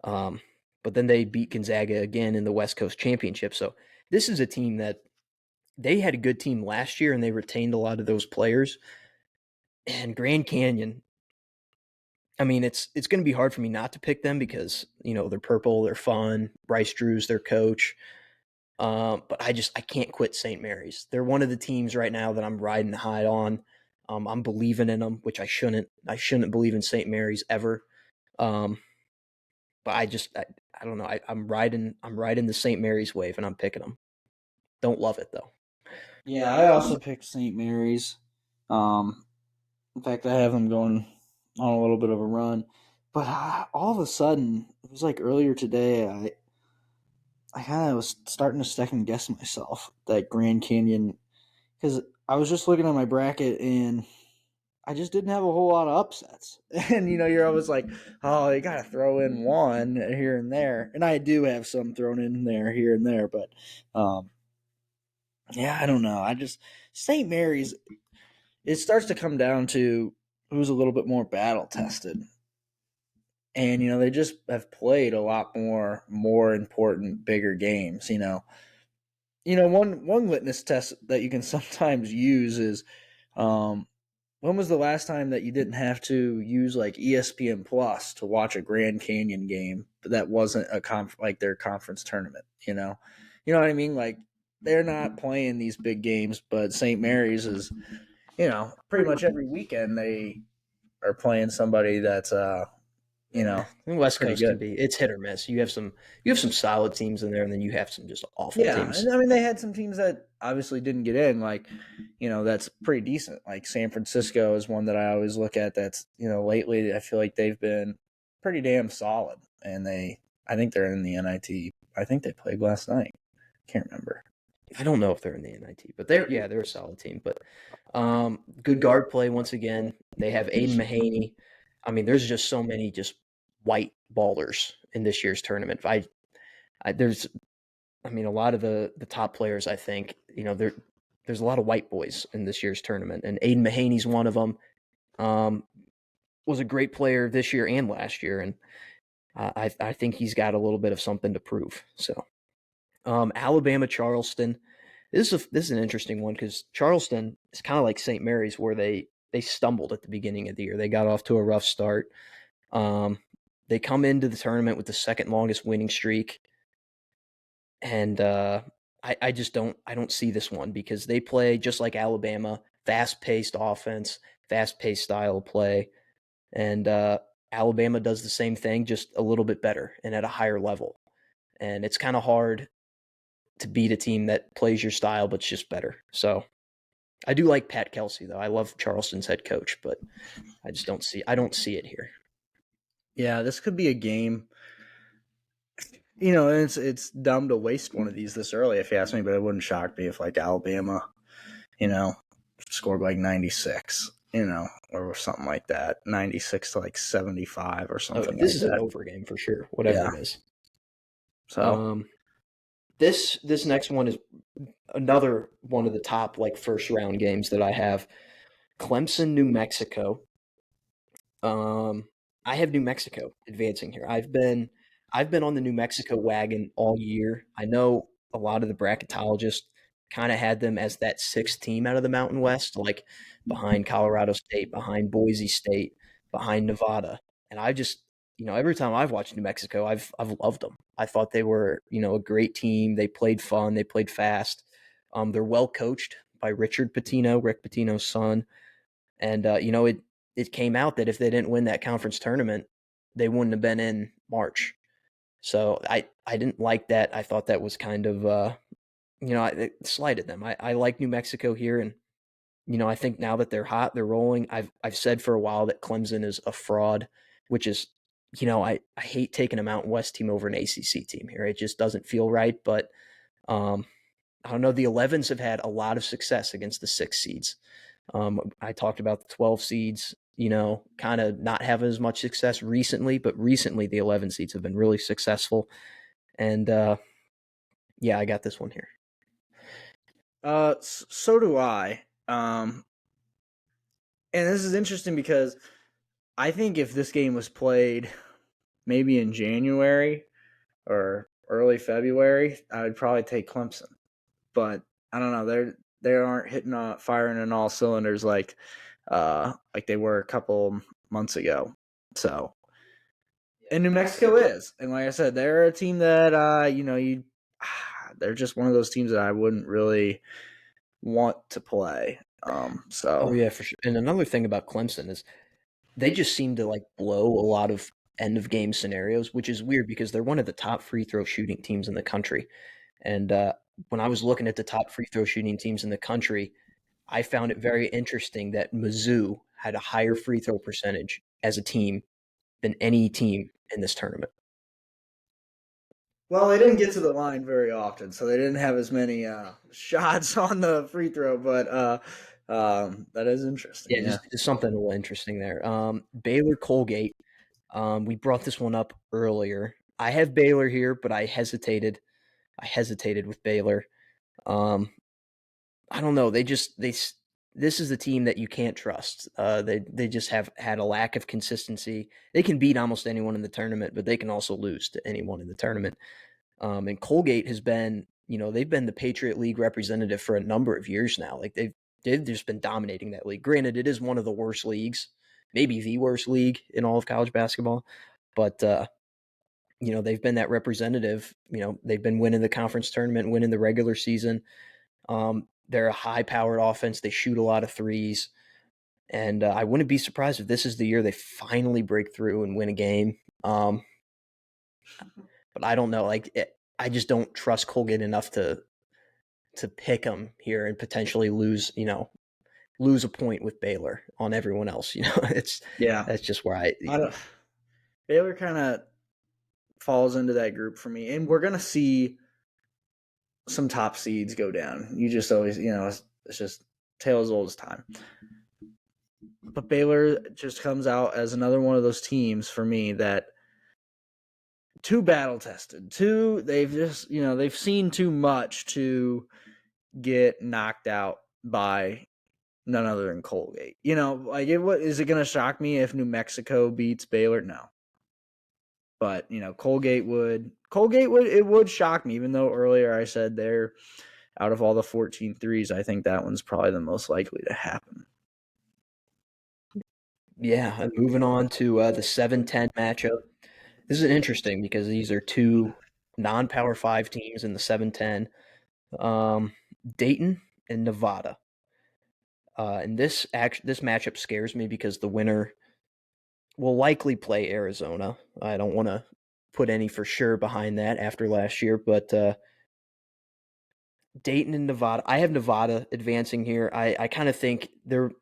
Um, but then they beat Gonzaga again in the West Coast Championship. So this is a team that they had a good team last year, and they retained a lot of those players. And Grand Canyon, I mean, it's going to be hard for me not to pick them because they're purple, they're fun. Bryce Drew's their coach. But I can't quit St. Mary's. They're one of the teams right now that I'm riding high on. I'm believing in them, which I shouldn't. I shouldn't believe in St. Mary's ever. Um, but I don't know. I'm riding the St. Mary's wave, and I'm picking them. Don't love it though. yeah. I also picked St. Mary's. Um, in fact, I have them going on a little bit of a run, but all of a sudden, it was like earlier today. I kind of was starting to second guess myself that Grand Canyon because I was just looking at my bracket and I just didn't have a whole lot of upsets. And you're always like, oh, you got to throw in one here and there, and I do have some thrown in there here and there, but yeah, I don't know. I just St. Mary's. It starts to come down to who's a little bit more battle tested, and they just have played a lot more important, bigger games. One litmus test that you can sometimes use is when was the last time that you didn't have to use like ESPN Plus to watch a Grand Canyon game that wasn't like their conference tournament, You know what I mean? Like they're not playing these big games, but St. Mary's is, pretty much every weekend they are playing somebody that's you Yeah, know, the West pretty Coast can good. be it's hit or miss. You have some solid teams in there, and then you have some just awful Yeah, teams. and I mean they had some teams that obviously didn't get in, like that's pretty decent. Like San Francisco is one that I always look at. That's lately I feel like they've been pretty damn solid, and I think they're in the NIT. I think they played last night. Can't remember. I don't know if they're in the NIT, but they're a solid team. But good guard play once again. They have Aiden Mahaney. I mean, there's just so many just white ballers in this year's tournament. There's I mean, a lot of the top players. I think there's a lot of white boys in this year's tournament, and Aiden Mahaney's one of them. Um, was a great player this year and last year, and I think he's got a little bit of something to prove. So Alabama Charleston. This is an interesting one because Charleston is kind of like St. Mary's, where they stumbled at the beginning of the year. They got off to a rough start. Um, they come into the tournament with the second longest winning streak, and I just don't see this one because they play just like Alabama, fast paced offense, fast paced style of play, and Alabama does the same thing, just a little bit better and at a higher level. And it's kind of hard to beat a team that plays your style but's just better. So I do like Pat Kelsey though. I love Charleston's head coach, but I don't see it here. Yeah, this could be a game. And it's dumb to waste one of these this early, if you ask me. But it wouldn't shock me if like Alabama, you know, scored like 96, or something like that, 96 to like 75 or Oh, something this like is an that. over game for sure, whatever Yeah. it is. So Um, this next one is another one of the top like first round games that I have. Clemson, New Mexico. Um, I have New Mexico advancing here. I've been on the New Mexico wagon all year. I know a lot of the bracketologists kind of had them as that sixth team out of the Mountain West, like behind Colorado State, behind Boise State, behind Nevada. And I just, every time I've watched New Mexico, I've loved them. I thought they were, a great team. They played fun. They played fast. They're well coached by Richard Pitino, Rick Pitino's son. And it came out that if they didn't win that conference tournament, they wouldn't have been in March. So I didn't like that. I thought that was kind of it slighted them. I like New Mexico here, and I think now that they're hot, they're rolling. I've said for a while that Clemson is a fraud, which is I hate taking a Mountain West team over an ACC team here. It just doesn't feel right. But um, I don't know. The 11s have had a lot of success against the 6 seeds. I talked about the 12 seeds, kind of not having as much success recently, but recently the 11 seeds have been really successful. And yeah, I got this one here. So do I. And this is interesting because I think if this game was played maybe in January or early February, I would probably take Clemson. But I don't know. They aren't hitting firing on all cylinders like they were a couple months ago. So, and New Mexico is, and like I said, they're a team that they're just one of those teams that I wouldn't really want to play. Oh So yeah, for sure. And another thing about Clemson is they just seem to like blow a lot of end of game scenarios, which is weird because they're one of the top free throw shooting teams in the country. And when I was looking at the top free throw shooting teams in the country, I found it very interesting that Mizzou had a higher free throw percentage as a team than any team in this tournament. well, they didn't get to the line very often, so they didn't have as many shots on the free throw. But that is interesting. Yeah, Yeah. just something a little interesting there. Baylor Colgate. We brought this one up earlier. I have Baylor here, but I hesitated. I hesitated with Baylor. Um, I don't know. This is a team that you can't trust. They just have had a lack of consistency. They can beat almost anyone in the tournament, but they can also lose to anyone in the tournament. And Colgate has been, they've been the Patriot League representative for a number of years now. Like they've just been dominating that league. Granted, it is one of the worst leagues, maybe the worst league in all of college basketball, but they've been that representative. They've been winning the conference tournament, winning the regular season. They're a high-powered offense. They shoot a lot of threes, and I wouldn't be surprised if this is the year they finally break through and win a game. But I don't know. I just don't trust Colgate enough to pick them here and potentially lose a point with Baylor on everyone else. It's Yeah. that's just where I. I don't. Baylor kind of falls into that group for me, and we're gonna see some top seeds go down. You just always, it's just tale as old as time. But Baylor just comes out as another one of those teams for me that too battle tested. They've just, they've seen too much to get knocked out by none other than Colgate. What is it going to shock me if New Mexico beats Baylor? No. But, it would shock me, even though earlier I said they're out of all the 14 threes, I think that one's probably the most likely to happen. Yeah, and moving on to the 7-10 matchup. This is interesting because these are two non-Power 5 teams in the 7-10. Dayton and Nevada. And this matchup scares me because the winner will likely play Arizona. I don't want to put any for sure behind that after last year, but Dayton and Nevada. I have Nevada advancing here. I kind of think they're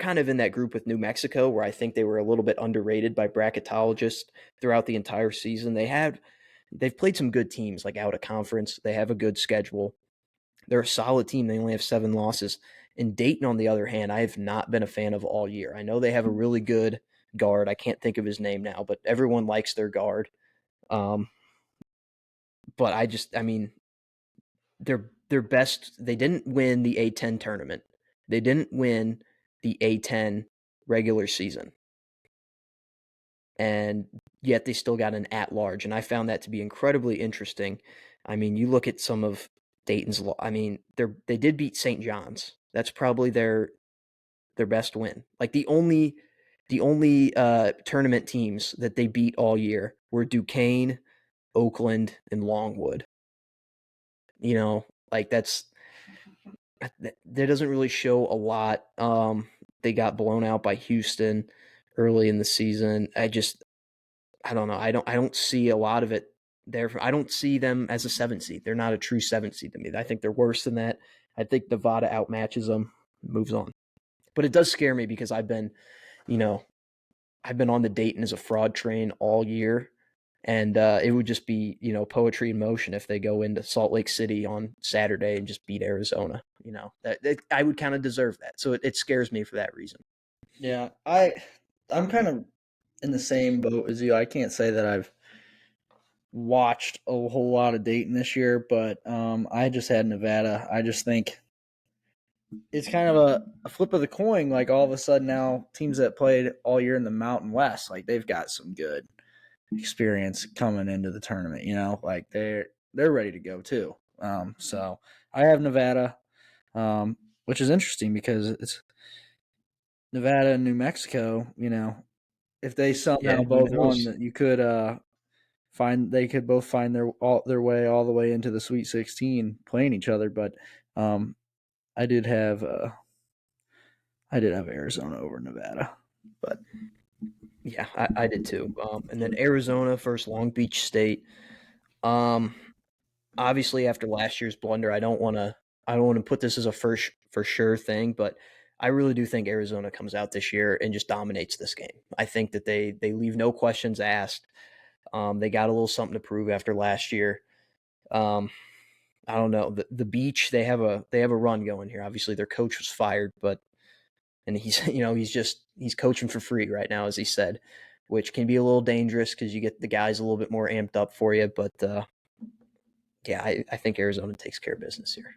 kind of in that group with New Mexico, where I think they were a little bit underrated by bracketologists throughout the entire season. They've played some good teams like out of conference. They have a good schedule. They're a solid team. They only have 7 losses. In Dayton, on the other hand, I have not been a fan of all year. I know they have a really good guard. I can't think of his name now, but everyone likes their guard. But I mean, their best. They didn't win the A10 tournament. They didn't win the A10 regular season, and yet they still got an at large. And I found that to be incredibly interesting. I mean, you look at some of Dayton's. I mean, they did beat St. John's. That's probably their best win. Like the only tournament teams that they beat all year were Duquesne, Oakland, and Longwood. You know, like that doesn't really show a lot. They got blown out by Houston early in the season. I don't know. I don't see a lot of it there. I don't see them as a 7 seed. They're not a true 7 seed to me. I think they're worse than that. I think Nevada outmatches them, moves on. But it does scare me because you know, I've been on the Dayton as a fraud train all year, and it would just be poetry in motion if they go into Salt Lake City on Saturday and just beat Arizona. That I would kind of deserve that, so it scares me for that reason. Yeah, I'm kind of in the same boat as you. I can't say that I've watched a whole lot of Dayton this year, but I just had Nevada. I just think it's kind of a flip of the coin. Like all of a sudden now, teams that played all year in the Mountain West, like they've got some good experience coming into the tournament. Like they're ready to go too. So I have Nevada, which is interesting because it's Nevada and New Mexico. If they somehow Yeah, who both won, knows? that you could they could both find their way all the way into the Sweet 16 playing each other. But um, I did have I did have Arizona over Nevada, but Yeah, I did too. And then Arizona versus Long Beach State. Um, Obviously, after last year's blunder, I don't want to put this as a first for sure thing, but I really do think Arizona comes out this year and just dominates this game. I think that they leave no questions asked. They got a little something to prove after last year. Um, I don't know the beach. They have a run going here. Obviously, their coach was fired, but and he's he's coaching for free right now, as he said, which can be a little dangerous because you get the guys a little bit more amped up for you. But yeah, I think Arizona takes care of business here.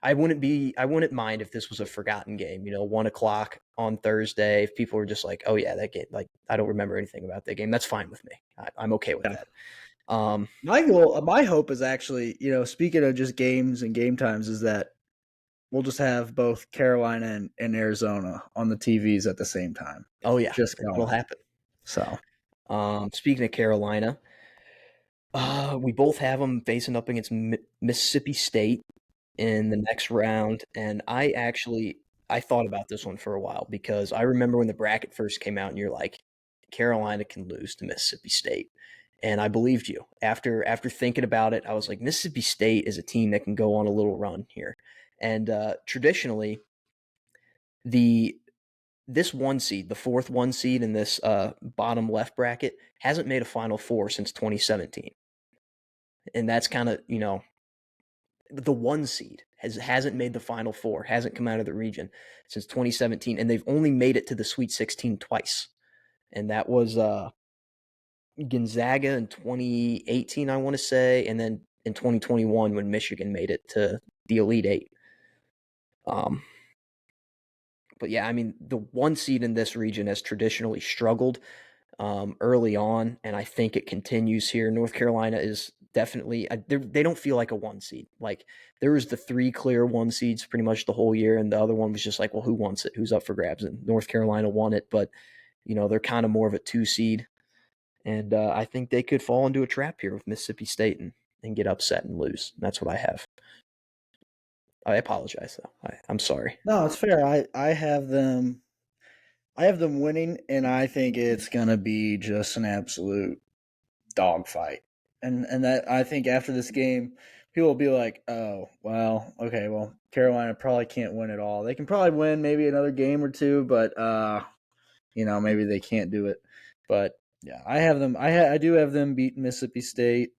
I wouldn't mind if this was a forgotten game, 1 o'clock on Thursday. If people were just like, oh yeah, that game, like I don't remember anything about that game. That's fine with me. I'm okay with yeah. that. Um, My hope is actually, speaking of just games and game times, is that we'll just have both Carolina and Arizona on the TVs at the same time, oh yeah, just it'll going. happen. So Speaking of Carolina, we both have them facing up against Mississippi State in the next round, and I thought about this one for a while because I remember when the bracket first came out, and you're like, Carolina can lose to Mississippi State, and I believed you. After thinking about it, I was like, Mississippi State is a team that can go on a little run here, and traditionally the this one seed, the fourth one seed in this bottom left bracket, hasn't made a Final Four since 2017, and that's kind of the one seed hasn't made the Final Four, hasn't come out of the region since 2017, and they've only made it to the Sweet 16 twice, and that was Gonzaga in 2018, I want to say, and then in 2021 when Michigan made it to the Elite Eight. Um, but yeah, I mean, the one seed in this region has traditionally struggled early on, and I think it continues here. North Carolina is definitely they don't feel like a one seed. Like there was the three clear one seeds pretty much the whole year, and the other one was just like, well, who wants it? Who's up for grabs? And North Carolina won it, but they're kind of more of a 2 seed, and I think they could fall into a trap here with Mississippi State and get upset and lose. That's what I have. I apologize though. I'm sorry. no, it's fair. I have them winning, and I think it's gonna be just an absolute dogfight. And that I think after this game, people will be like, "Oh, well, okay, well, Carolina probably can't win it all. They can probably win maybe another game or two, but maybe they can't do it." But yeah, I have them. I do have them beat Mississippi State.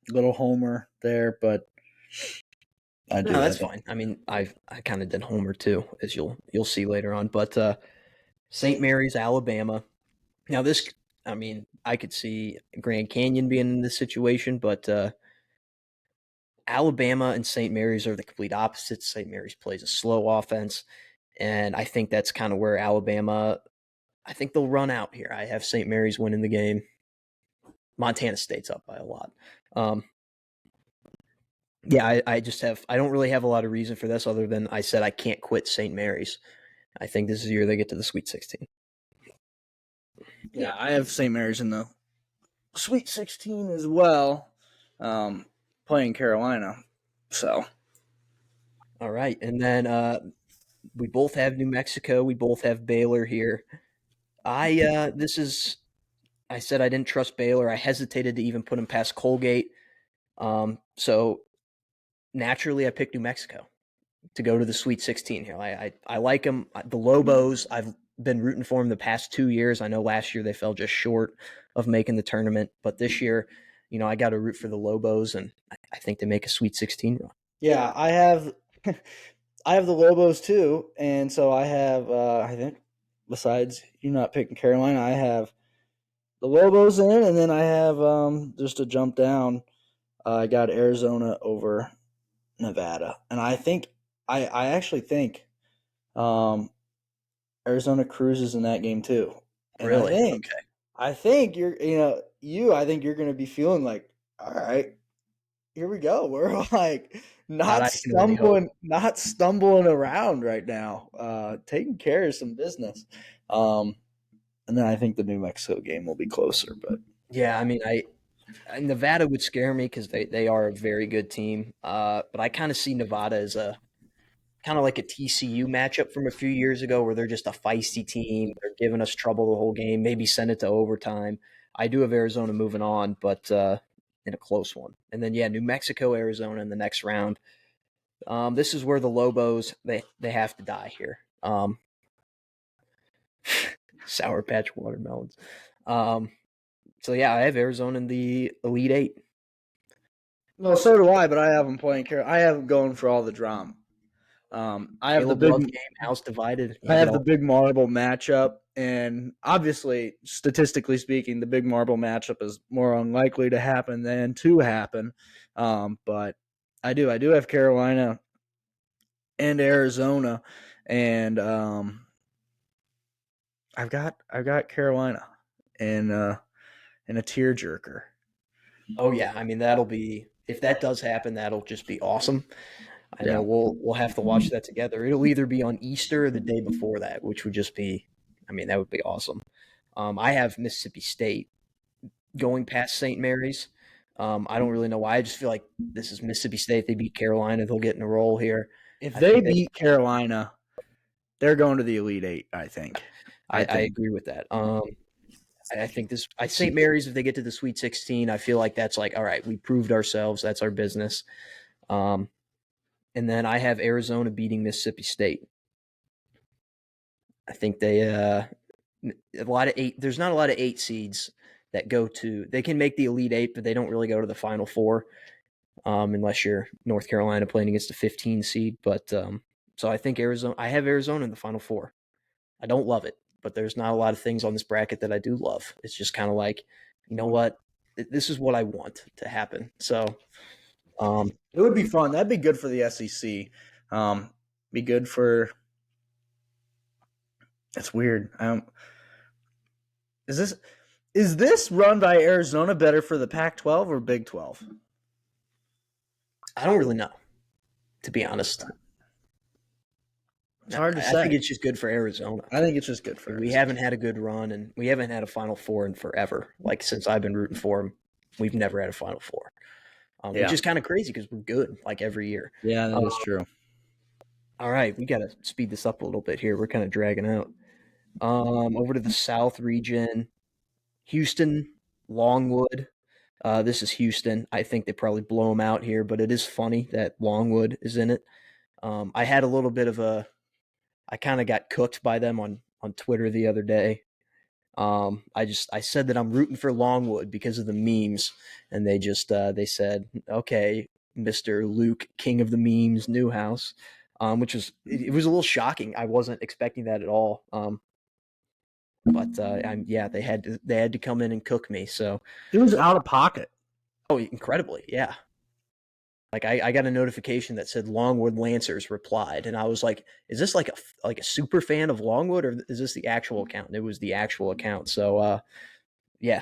Little homer there, but I No, do that's have it. fine. I mean, I kind of did Homer too, as you'll see later on. But St. Mary's, Alabama. Now this, I mean, I could see Grand Canyon being in this situation, but Alabama and St. Mary's are the complete opposites. St. Mary's plays a slow offense, and I think that's kind of where Alabama. I think they'll run out here. I have St. Mary's winning the game. Montana State's up by a lot. Um, Yeah, I just have I don't really have a lot of reason for this other than I said I can't quit St. Mary's. I think this is the year they get to the Sweet 16. Yeah, I have St. Mary's in the Sweet 16 as well, playing Carolina. So All right, and then we both have New Mexico. We both have Baylor here. This is I said I didn't trust Baylor. I hesitated to even put them past Colgate. So naturally, I picked New Mexico to go to the Sweet 16 here. I like them. The Lobos, I've been rooting for them the past 2 years. I know last year they fell just short of making the tournament, but this year, I got to root for the Lobos, and I think they make a Sweet 16 run. yeah, I have I have the Lobos too, and so I have I think besides you not picking Carolina, I have the Lobos in, and then I have just to jump down, I got Arizona over Nevada, and I actually think um, Arizona cruises in that game too, and Really? Okay. I think I think you're going to be feeling like, all right, here we go. We're like God, I can only hope. not stumbling around right now, taking care of some business. Um, and then I think the New Mexico game will be closer, but Yeah, I mean, Nevada would scare me because they are a very good team. But I kind of see Nevada as a kind of like a TCU matchup from a few years ago where they're just a feisty team. They're giving us trouble the whole game, maybe send it to overtime. I do have Arizona moving on, but in a close one. And then, yeah, New Mexico, Arizona in the next round. This is where the Lobos, they have to die here. Sour Patch watermelons. Um, so, yeah, I have Arizona in the Elite Eight. no, so do I. But I have them playing care. I have them going for all the drama. Caleb Love game, house divided. I Have it have the all. big marble matchup, and obviously, statistically speaking, the big marble matchup is more unlikely to happen than to happen. But I do have Carolina and Arizona, and I've got Carolina and and a tearjerker. Oh yeah, I mean that'll be if that does happen, that'll just be awesome. I know Yeah. we'll have to watch that together. It'll either be on Easter or the day before that, which would just be, I mean, that would be awesome. I have Mississippi State going past St. Mary's. I don't really know why. I just feel like this is Mississippi State. They beat Carolina. They'll get in a roll here. If I they think they. beat Carolina, they're going to the Elite Eight. I think. I I think. agree with that. I think this. I St. Mary's. If they get to the Sweet 16, I feel like that's like all right. We proved ourselves. That's our business. Um, and then I have Arizona beating Mississippi State. I think they a lot of eight. There's not a lot of eight seeds that go to. They can make the Elite Eight, but they don't really go to the Final Four unless you're North Carolina playing against a 15 seed. But so I think Arizona. I have Arizona in the Final Four. I don't love it, but there's not a lot of things on this bracket that I do love. It's just kind of like, you know what, this is what I want to happen. So It would be fun. That'd be good for the SEC. Be good for. It's weird. Is this is this run by Arizona better for the Pac-12 or Big 12? I don't really know, to be honest. It's hard to I think say. it's just good for Arizona. I think it's just good for We Arizona. haven't had a good run, and we haven't had a Final Four in forever. Like since I've been rooting for them, we've never had a Final Four, which Yeah. is kind of crazy because we're good like every year. Yeah, that Uh, is true. all right, we got to speed this up a little bit here. We're kind of dragging out. Over to the South region, Houston, Longwood. This is Houston. I think they probably blow them out here, but it is funny that Longwood is in it. I had a little bit of a. I kind of got cooked by them on Twitter the other day. I said that I'm rooting for Longwood because of the memes, and they said, okay, Mister Luke, King of the Memes, Newhouse, which was it was a little shocking. I wasn't expecting that at all. But yeah, they had to come in and cook me. So He was out of pocket. oh, incredibly, yeah. Like I got a notification that said Longwood Lancers replied, and I was like, "Is this like a super fan of Longwood, or is this the actual account?" And it was the actual account. So yeah,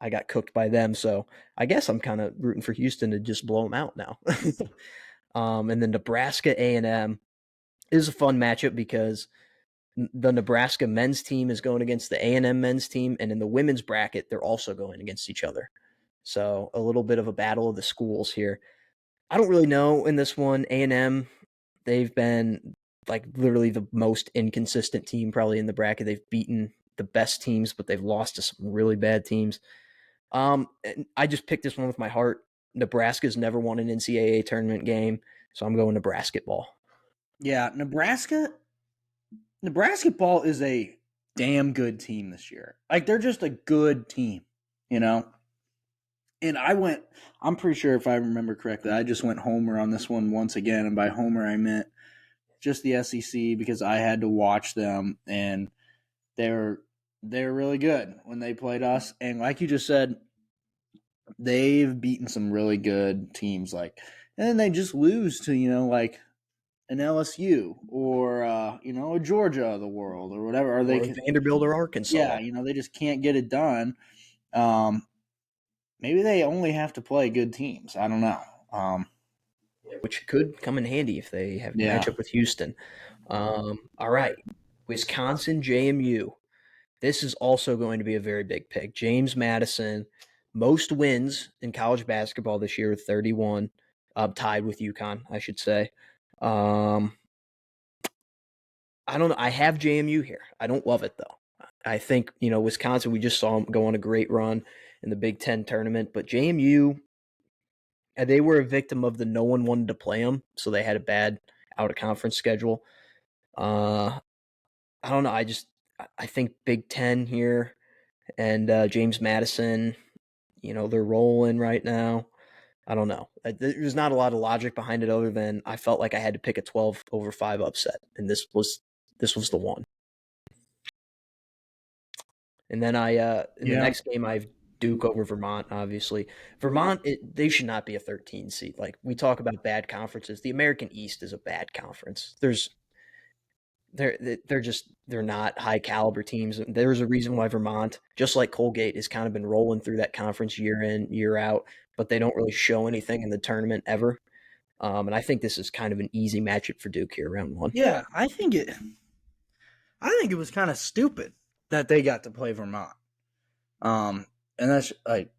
I got cooked by them. So I guess I'm kind of rooting for Houston to just blow them out now. And then Nebraska A&M is a fun matchup because the Nebraska men's team is going against the A&M men's team, and in the women's bracket, they're also going against each other. So a little bit of a battle of the schools here. I don't really know in this one. A&M, they've been like literally the most inconsistent team probably in the bracket. They've beaten the best teams, but they've lost to some really bad teams. And I just picked this one with my heart. Nebraska's never won an NCAA tournament game, so I'm going Nebraska ball. Yeah, Nebraska ball is a damn good team this year. Like they're just a good team, you know. And I'm pretty sure if I remember correctly, I just went homer on this one once again, and by homer I meant just the SEC because I had to watch them, and they're really good when they played us. And like you just said, they've beaten some really good teams, and then they just lose to like an LSU or a Georgia of the world or whatever, or Or Vanderbilt or Arkansas. they just can't get it done. Um, maybe they only have to play good teams. I don't know. Which could come in handy if they have to Yeah, match up with Houston. All right, Wisconsin JMU. This is also going to be a very big pick. James Madison, most wins in college basketball this year, 31, tied with UConn, I should say. Um, I don't know. I have JMU here. I don't love it though. I think Wisconsin. We just saw them go on a great run in the Big Ten tournament, but JMU, they were a victim of the no one wanted to play them, so they had a bad out of conference schedule. Uh, I don't know. I think Big Ten here and James Madison. They're rolling right now. I don't know. There's not a lot of logic behind it other than I felt like I had to pick a 12/5 upset, and this was the one. And then in the yeah, next game I have Duke over Vermont. Obviously, Vermont they should not be a 13 seed. Like we talk about bad conferences, the American East is a bad conference. They're not high caliber teams. There's a reason why Vermont, just like Colgate, has kind of been rolling through that conference year in year out, but they don't really show anything in the tournament ever. And I think this is kind of an easy matchup for Duke here, round one. yeah. I think it was kind of stupid that they got to play Vermont. And that's like,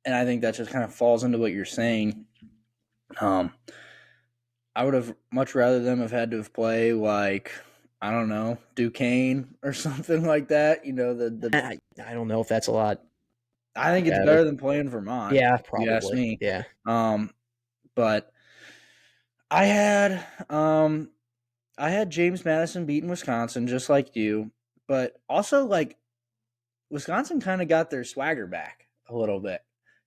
and I think that just kind of falls into what you're saying. Um, I would have much rather them have had to have play I don't know, Duquesne or something like that. I don't know if that's a lot I think it's better. better than playing Vermont. Yeah, If you ask probably. me. Yeah. Um, but I had um I had James Madison beating Wisconsin just like you, but also Wisconsin kind of got their swagger back a little bit.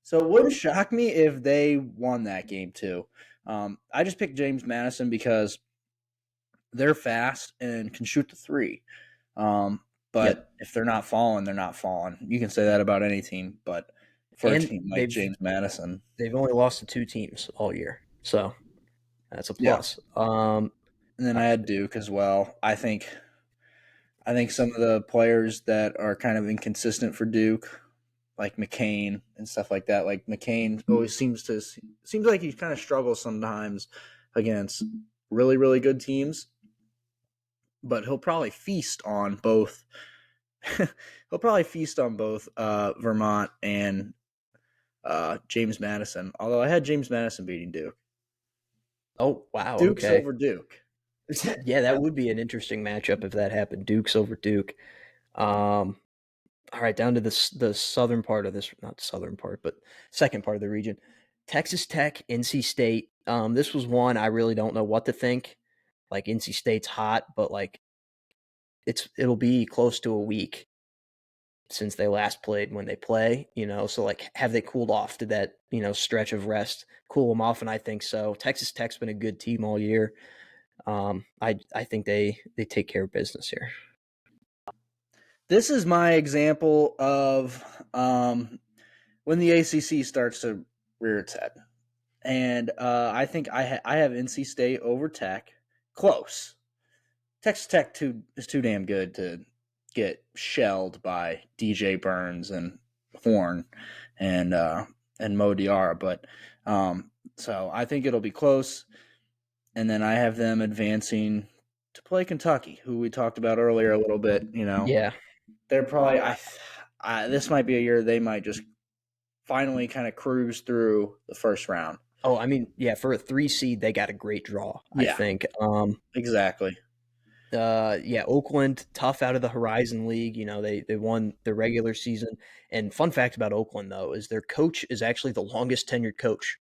So it wouldn't shock me if they won that game too. I just picked James Madison because they're fast and can shoot the three. Um, Yep. but if they're not falling, they're not falling. You can say that about any team, but for a And team like James Madison, they've only lost to two teams all year, so that's a yeah. plus. And then I had Duke as well. I think some of the players that are kind of inconsistent for Duke, like McCain and stuff like that. Like McCain always seems like he kind of struggles sometimes against really really good teams, but he'll probably feast on both. He'll probably feast on both Vermont and James Madison. Although I had James Madison beating Duke. Oh wow, Duke's okay. over Duke. Yeah, that would be an interesting matchup if that happened. Duke's over Duke. Um, all right, down to the southern part of this, not southern part, but second part of the region. Texas Tech, NC State. This was one I really don't know what to think. Like NC State's hot, but like it'll be close to a week since they last played when they play, so like have they cooled off? Did that, stretch of rest cool them off? And I think so. Texas Tech's been a good team all year. I think they take care of business here. This is my example of when the ACC starts to rear its head. And I think I have NC State over Tech. Close. Texas Tech is too damn good to get shelled by DJ Burns and Horn and Mo Diarra. But so I think it'll be close. And then I have them advancing to play Kentucky, who we talked about earlier a little bit. Yeah. They're probably this might be a year they might just finally kind of cruise through the first round. Oh, I mean, yeah, for a 3 seed, they got a great draw, I Yeah, think. exactly. Yeah, Oakland, tough out of the Horizon League. They won the regular season. And fun fact about Oakland, though, is their coach is actually the longest tenured coach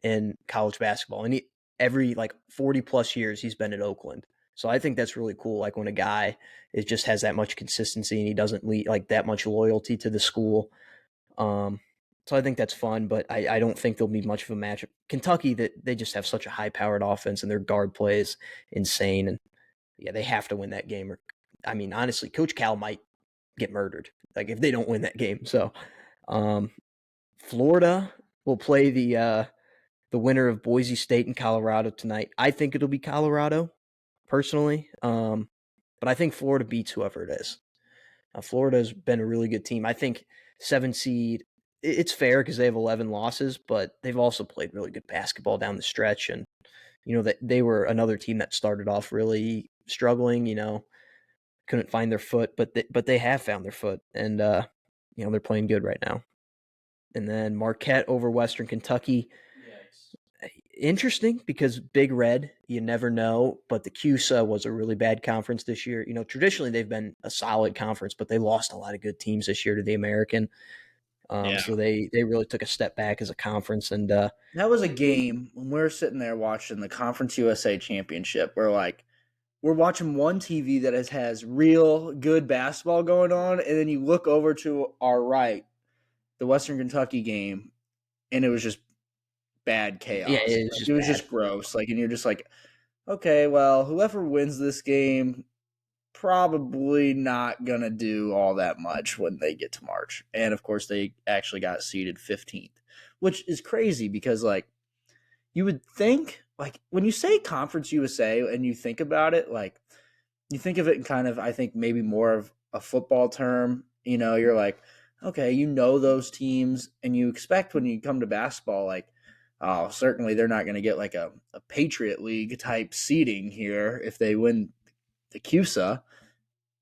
in college basketball. And every like 40 plus years, he's been at Oakland. So I think that's really cool. Like when a guy just has that much consistency and he doesn't like that much loyalty to the school. Um, so I think that's fun, but I don't think there'll be much of a matchup. Kentucky, that they just have such a high powered offense and their guard play is insane. And yeah, they have to win that game. Or, I mean, honestly, Coach Cal might get murdered like if they don't win that game. So, um, Florida will play the winner of Boise State and Colorado tonight. I think it'll be Colorado, personally, but I think Florida beats whoever it is. Florida's been a really good team. I think 7 seed. It's fair because they have 11 losses, but they've also played really good basketball down the stretch, and that they were another team that started off really struggling. Couldn't find their foot, but they have found their foot, and they're playing good right now. And then Marquette over Western Kentucky. Yikes. Interesting because Big Red, you never know, but the CUSA was a really bad conference this year. Traditionally they've been a solid conference, but they lost a lot of good teams this year to the American. Yeah. So they really took a step back as a conference, and That was a game when we were sitting there watching the Conference USA Championship. We're watching one TV that has real good basketball going on, and then you look over to our right, the Western Kentucky game, and it was just bad yeah, chaos. it was Like, just it was bad. just gross. Like, and you're just like, okay, well, whoever wins this game probably not gonna do all that much when they get to March. And of course, they actually got seeded 15th, which is crazy because like you would think like when you say Conference USA and you think about it, like you think of it in kind of I think maybe more of a football term. You're like, okay, those teams, and you expect when you come to basketball, like, oh, certainly they're not going to get like a Patriot League type seeding here if they win the CUSA.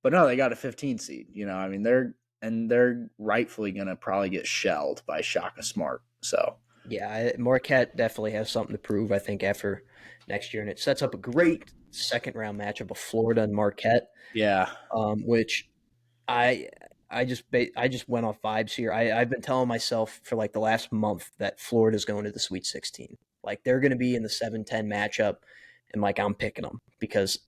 But no, they got a 15 seed. I mean, they're rightfully going to probably get shelled by Shaka Smart. So Yeah, Marquette definitely has something to prove, I think, after next year, and it sets up a great second round matchup of Florida and Marquette, yeah, which I I just went off vibes here. I've been telling myself for like the last month that Florida's going to the Sweet 16. Like they're going to be in the 7-10 matchup, and like I'm picking them because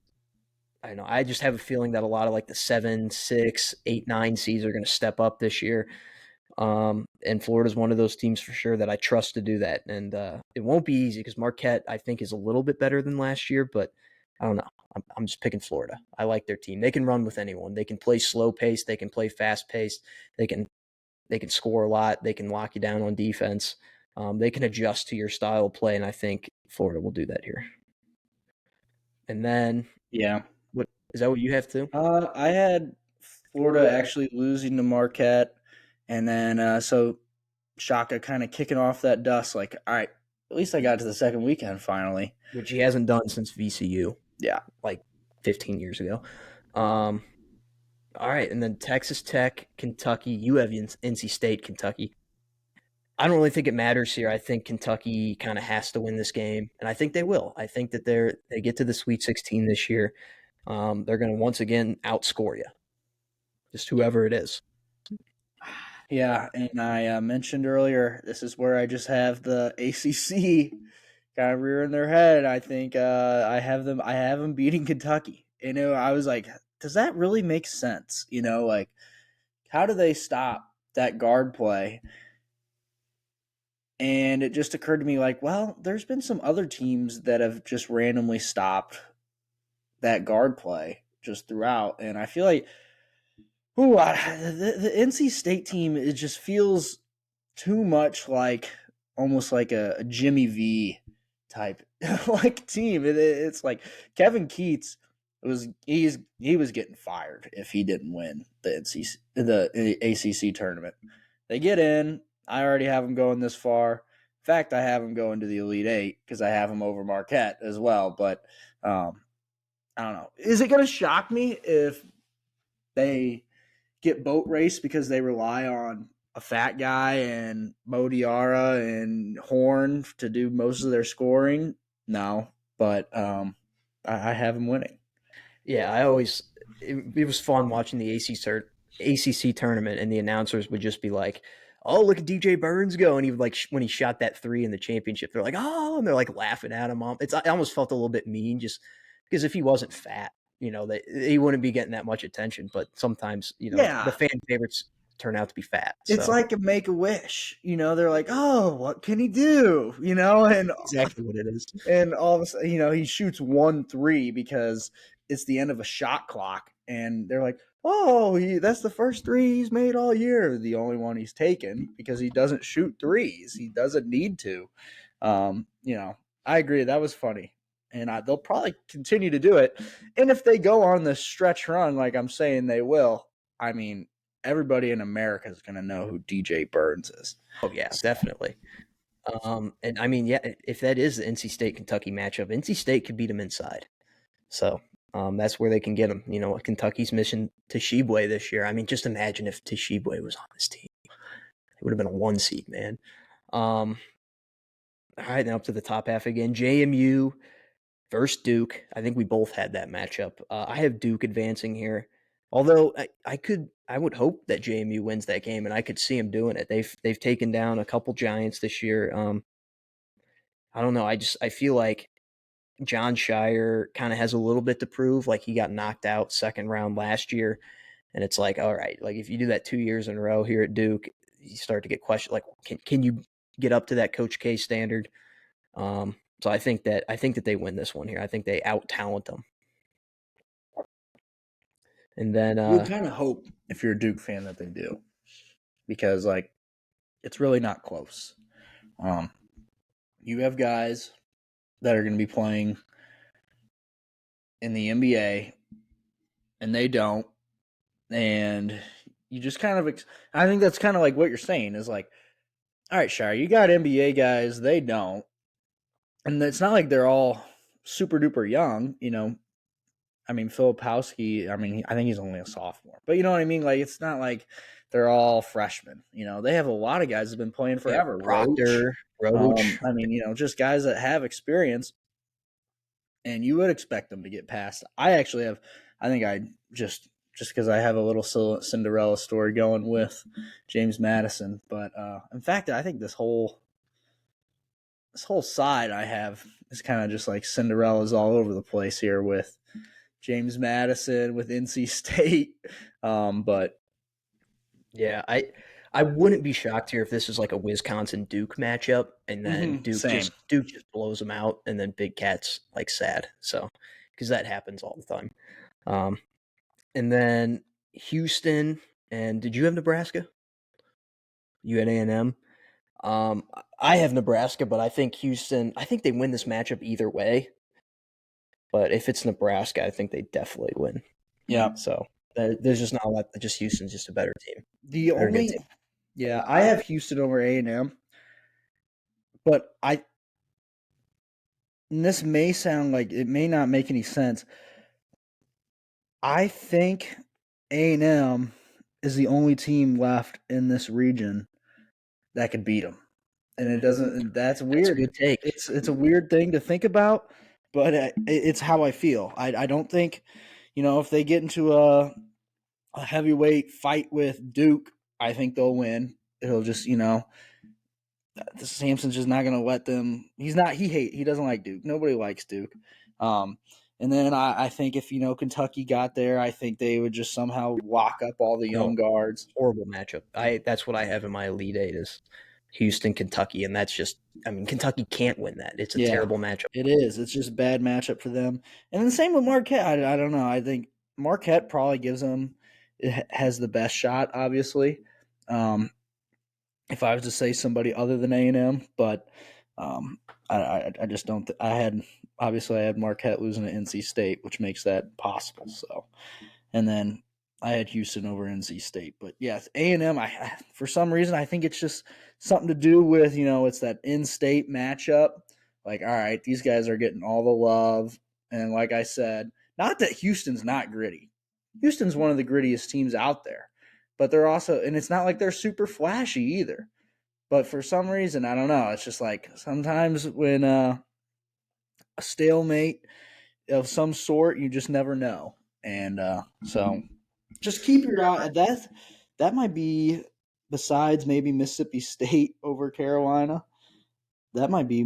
I don't know. I just have a feeling that a lot of like the 7, 6, 8, 9 seeds are going to step up this year. And Florida's one of those teams for sure that I trust to do that. And it won't be easy because Marquette, I think, is a little bit better than last year, but I don't know. I'm just picking Florida. I like their team. They can run with anyone. They can play slow paced. They can play fast paced. They can score a lot. They can lock you down on defense. They can adjust to your style of play, and I think Florida will do that here. And then, yeah. what is that? What you have too? I had Florida actually losing to Marquette, and then so Shaka kind of kicking off that dust. Like, all right, at least I got to the second weekend finally. Which he hasn't done since VCU, Yeah, like 15 years ago. Um, all right, and then Texas Tech, Kentucky. You have NC State, Kentucky. I don't really think it matters here. I think Kentucky kind of has to win this game, and I think they will. I think that they get to the Sweet 16 this year. They're going to once again outscore you, just whoever it is. yeah. And I mentioned earlier, this is where I just have the ACC kind of rearing their head. I think I have them. I have them beating Kentucky. I was like, does that really make sense? Like how do they stop that guard play? And it just occurred to me, like, well, there's been some other teams that have just randomly stopped that guard play just throughout. And I feel like, the NC State team, it just feels too much like almost like a Jimmy V type like team. It's like Kevin Keats he was getting fired if he didn't win the ACC tournament. They get in. I already have them going this far. In fact, I have them going to the Elite Eight because I have them over Marquette as well. But I don't know. Is it going to shock me if they get boat race because they rely on a fat guy and Modiara and Horn to do most of their scoring? No, but I have them winning. Yeah, I always it was fun watching the ACC tournament, and the announcers would just be like, "Oh, look at DJ Burns go!" And he would like when he shot that three in the championship, they're like, "Oh," and they're like laughing at him. I almost felt a little bit mean just because if he wasn't fat, he wouldn't be getting that much attention. But sometimes, the Yeah, fan favorites turn out to be fat. it's So like a make a wish. They're like, oh, what can he do? exactly what it is. And all of a sudden, he shoots 1 3 because it's the end of a shot clock, and they're like, "Oh, that's the first three he's made all year. The only one he's taken because he doesn't shoot threes. He doesn't need to." I agree. That was funny, and they'll probably continue to do it. And if they go on this stretch run, like I'm saying they will, I mean, everybody in America is going to know who DJ Burns is. Oh yeah, So, definitely. And I mean, yeah, if that is the NC State Kentucky matchup, NC State could beat them inside. So that's where they can get them. Kentucky's missing Toshibwe this year. I mean, just imagine if Toshibwe was on this team. It would have been a 1 seed, man. All right, now up to the top half again. JMU versus Duke. I think we both had that matchup. I have Duke advancing here. Although I would hope that JMU wins that game, and I could see them doing it. They've taken down a couple Giants this year. I don't know. I feel like John Shire kind of has a little bit to prove. Like he got knocked out second round last year, and it's like, all right, like if you do that 2 years in a row here at Duke, you start to get questioned. Like, can you get up to that Coach K standard? So I think that they win this one here. I think they out talent them. And then you would kind of hope if you're a Duke fan that they do, because it's really not close. You have guys that are going to be playing in the NBA, and they don't, and you just kind of. I think that's kind of like what you're saying is like, all right, Shire, you got NBA guys, they don't, and it's not like they're all super duper young. I mean, Filipowski, I mean, I think he's only a sophomore, but you know what I mean? Like, it's not like they're all freshmen. They have a lot of guys that have been playing yeah, forever. Proctor, Roach. I mean, just guys that have experience, and you would expect them to get past. I actually have, I think I just because I have a little Cinderella story going with James Madison, but in fact, I think this whole side I have is kind of just like Cinderella's all over the place here with James Madison, with NC State. But Yeah, I wouldn't be shocked here if this is like a Wisconsin Duke matchup, and then same. Duke just blows them out, and then Big Cat's like sad. So because that happens all the time. Um, and then Houston, and did you have Nebraska? You had A&M. I have Nebraska, but I think Houston. I think they win this matchup either way. But if it's Nebraska, I think they definitely win. Yeah. So there's just not a lot. Just Houston's just a better team, The better good only, team. yeah, I have Houston over A&M, but and this may sound like it may not make any sense. I think A&M is the only team left in this region that could beat them, and it doesn't. That's That's a weird. good take. It's a weird thing to think about, but it's how I feel. I don't think, if they get into a heavyweight fight with Duke, I think they'll win. It'll just, Samson's just not going to let them. He's not. He doesn't like Duke. Nobody likes Duke. Um, and then I think if Kentucky got there, I think they would just somehow lock up all the No, young guards. horrible matchup. That's what I have in my Elite Eight is Houston, Kentucky, and that's just. I mean, Kentucky can't win that. It's a Yeah, terrible matchup. it is. It's just a bad matchup for them. And then same with Marquette. I don't know. I think Marquette probably gives them it has the best shot, obviously. Um, if I was to say somebody other than A&M, but I just don't. I had Marquette losing to NC State, which makes that possible. So, and then I had Houston over NC State, but yes, A&M. For some reason I think it's just something to do with it's that in-state matchup. Like, all right, these guys are getting all the love, and like I said, not that Houston's not gritty. Houston's one of the grittiest teams out there, but they're also, and it's not like they're super flashy either. But for some reason, I don't know. It's just like sometimes when a stalemate of some sort, you just never know, and so just keep your eye. That might be, besides maybe Mississippi State over Carolina. That might be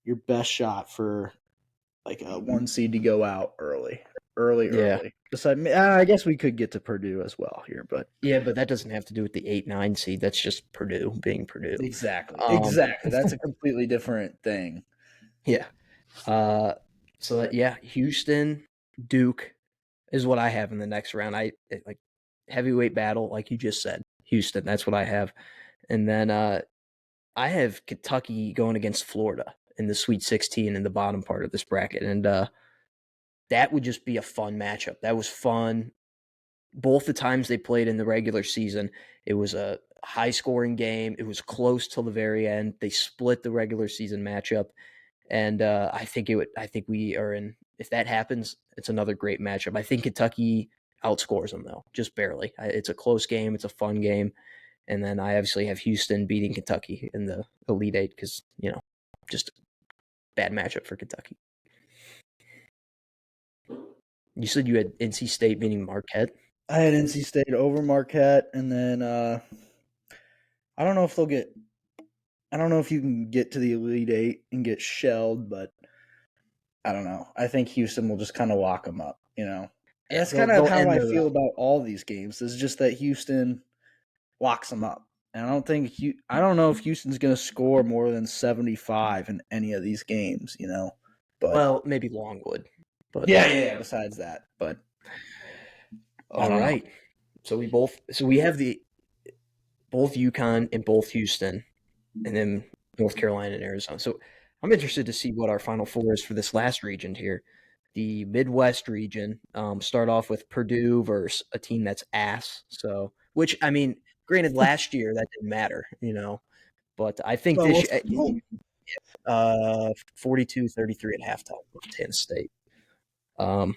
your best shot for like a one seed to go out Yeah. early. Besides, I guess we could get to Purdue as well here, but Yeah, but that doesn't have to do with the 8-9 seed. That's just Purdue being Purdue. Um, exactly. That's a completely different thing. yeah. Yeah, Houston, Duke is what I have in the next round. Like heavyweight battle, like you just said. Houston, that's what I have. And then I have Kentucky going against Florida in the Sweet 16 in the bottom part of this bracket. And that would just be a fun matchup. That was fun. Both the times they played in the regular season, it was a high scoring game. It was close till the very end. They split the regular season matchup. And I think it would. I think we are in. If that happens, it's another great matchup. I think Kentucky outscores them though, just barely. It's a close game. It's a fun game. And then I obviously have Houston beating Kentucky in the Elite Eight because just a bad matchup for Kentucky. You said you had NC State beating Marquette. I had NC State over Marquette, and then I don't know if they'll get. I don't know if you can get to the Elite Eight and get shelled, but I don't know. I think Houston will just kind of lock them up. And Yeah, that's kind of they'll how end I their feel about all these games. Is just that Houston locks them up. And I don't know if Houston's going to score more than 75 in any of these games. But maybe Longwood, but yeah. Besides that, but I all don't know. right. We have the both UConn and both Houston, and then North Carolina and Arizona. So I'm interested to see what our Final Four is for this last region here. The Midwest region. Start off with Purdue versus a team that's ass. So, which I mean, granted, last year that didn't matter, but I think Well, this year, 42-33 at halftime with Penn State. Um,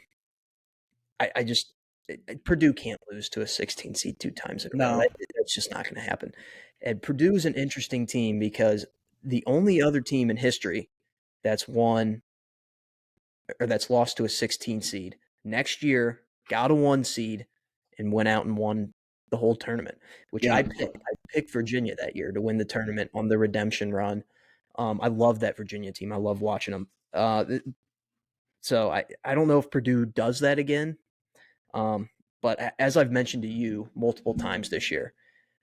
I just Purdue can't lose to a 16 seed two times in a row. no, That's just not going to happen. And Purdue is an interesting team because the only other team in history that's won or that's lost to a 16 seed next year got a 1 seed and went out and won the whole tournament, which yeah. I picked. I picked Virginia that year to win the tournament on the redemption run. I love that Virginia team. I love watching them. So I don't know if Purdue does that again. But as I've mentioned to you multiple times this year,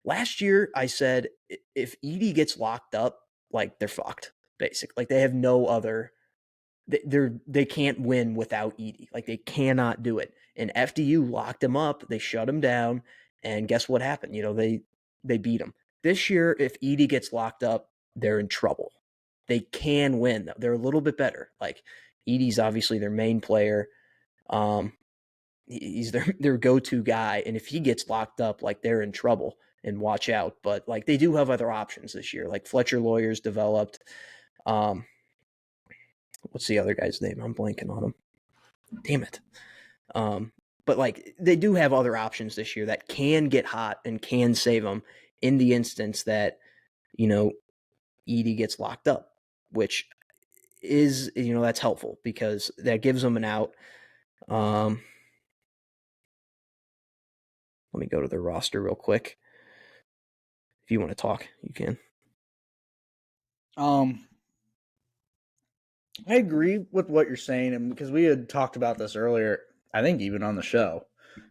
last year I said if Edie gets locked up, like they're fucked. Basic, like they have no other. They can't win without Edie. Like they cannot do it. And FDU locked him up. They shut him down. And guess what happened? They beat him. This year, if Edie gets locked up, they're in trouble. They can win though. They're a little bit better. Like Edie's obviously their main player. Um, he's their go-to guy, and if he gets locked up, like they're in trouble and watch out. But like they do have other options this year. Like Fletcher Lawyers developed. Um, what's the other guy's name? I'm blanking on him. Damn it. But like they do have other options this year that can get hot and can save them in the instance that Edie gets locked up, which is that's helpful because that gives them an out. Let me go to their roster real quick. If you want to talk, you can. Um, I agree with what you're saying, and because we had talked about this earlier, I think even on the show,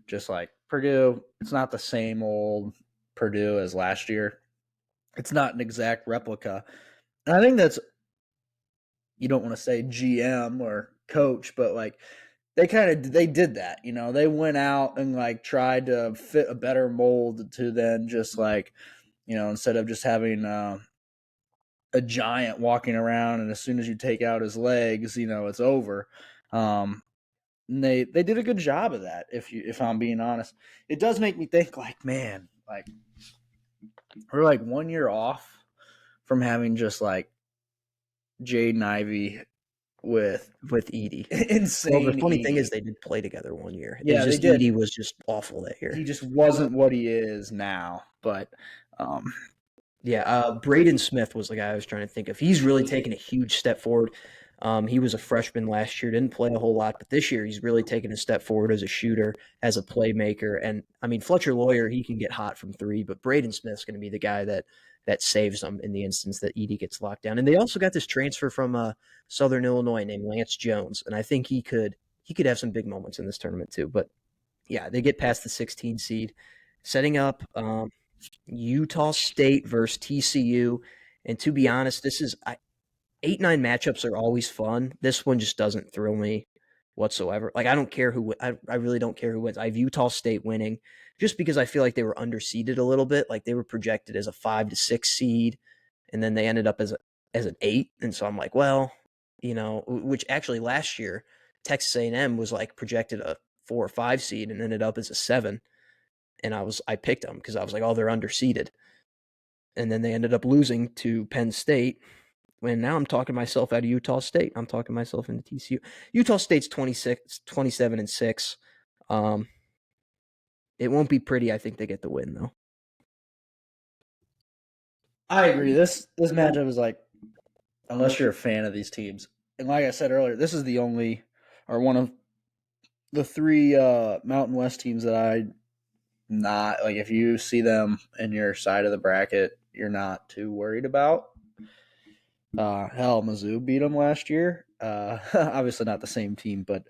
just like Purdue, it's not the same old Purdue as last year. It's not an exact replica, and I think that's, you don't want to say GM or coach, but like they did that. They went out and like tried to fit a better mold to then just like instead of just having a giant walking around, and as soon as you take out his legs, it's over. Um, And they did a good job of that. If I'm being honest, it does make me think like, man, like we're like 1 year off from having just like Jaden Ivey with with Edie. Well, the insane funny thing is Edie. they did play together one year. It's Yeah, they just did. Edie was just awful that He year. just wasn't what he is now. But um, Yeah, Braden Smith was the guy I was trying to think of. He's really taken a huge step forward. He was a freshman last year, didn't play a whole lot, but this year he's really taken a step forward as a shooter, as a playmaker. And I mean, Fletcher Lawyer, he can get hot from three, but Braden Smith's going to be the guy that saves them in the instance that Edie gets locked down. And they also got this transfer from Southern Illinois named Lance Jones, and I think he could have some big moments in this tournament too. But yeah, they get past the 16 seed, setting up Utah State versus TCU. And to be honest, this is 8-9 matchups are always fun. This one just doesn't thrill me whatsoever. Like I don't care who I really don't care who wins. I have Utah State winning just because I feel like they were underseeded a little bit. Like they were projected as a 5 to 6 seed, and then they ended up as an 8. And so I'm like, well, which actually last year Texas A&M was like projected a 4 or 5 seed and ended up as a 7. And I picked them because I was like, oh, they're underseeded. And then they ended up losing to Penn State. And now I'm talking myself out of Utah State. I'm talking myself into TCU. Utah State's 27-6. Um, it won't be pretty. I think they get the win though. I agree. This matchup is like, unless you're a fan of these teams, and like I said earlier, this is the only or one of the three Mountain West teams that I not like. If you see them in your side of the bracket, you're not too worried about. Hell, Mizzou beat them last year. Obviously not the same team, but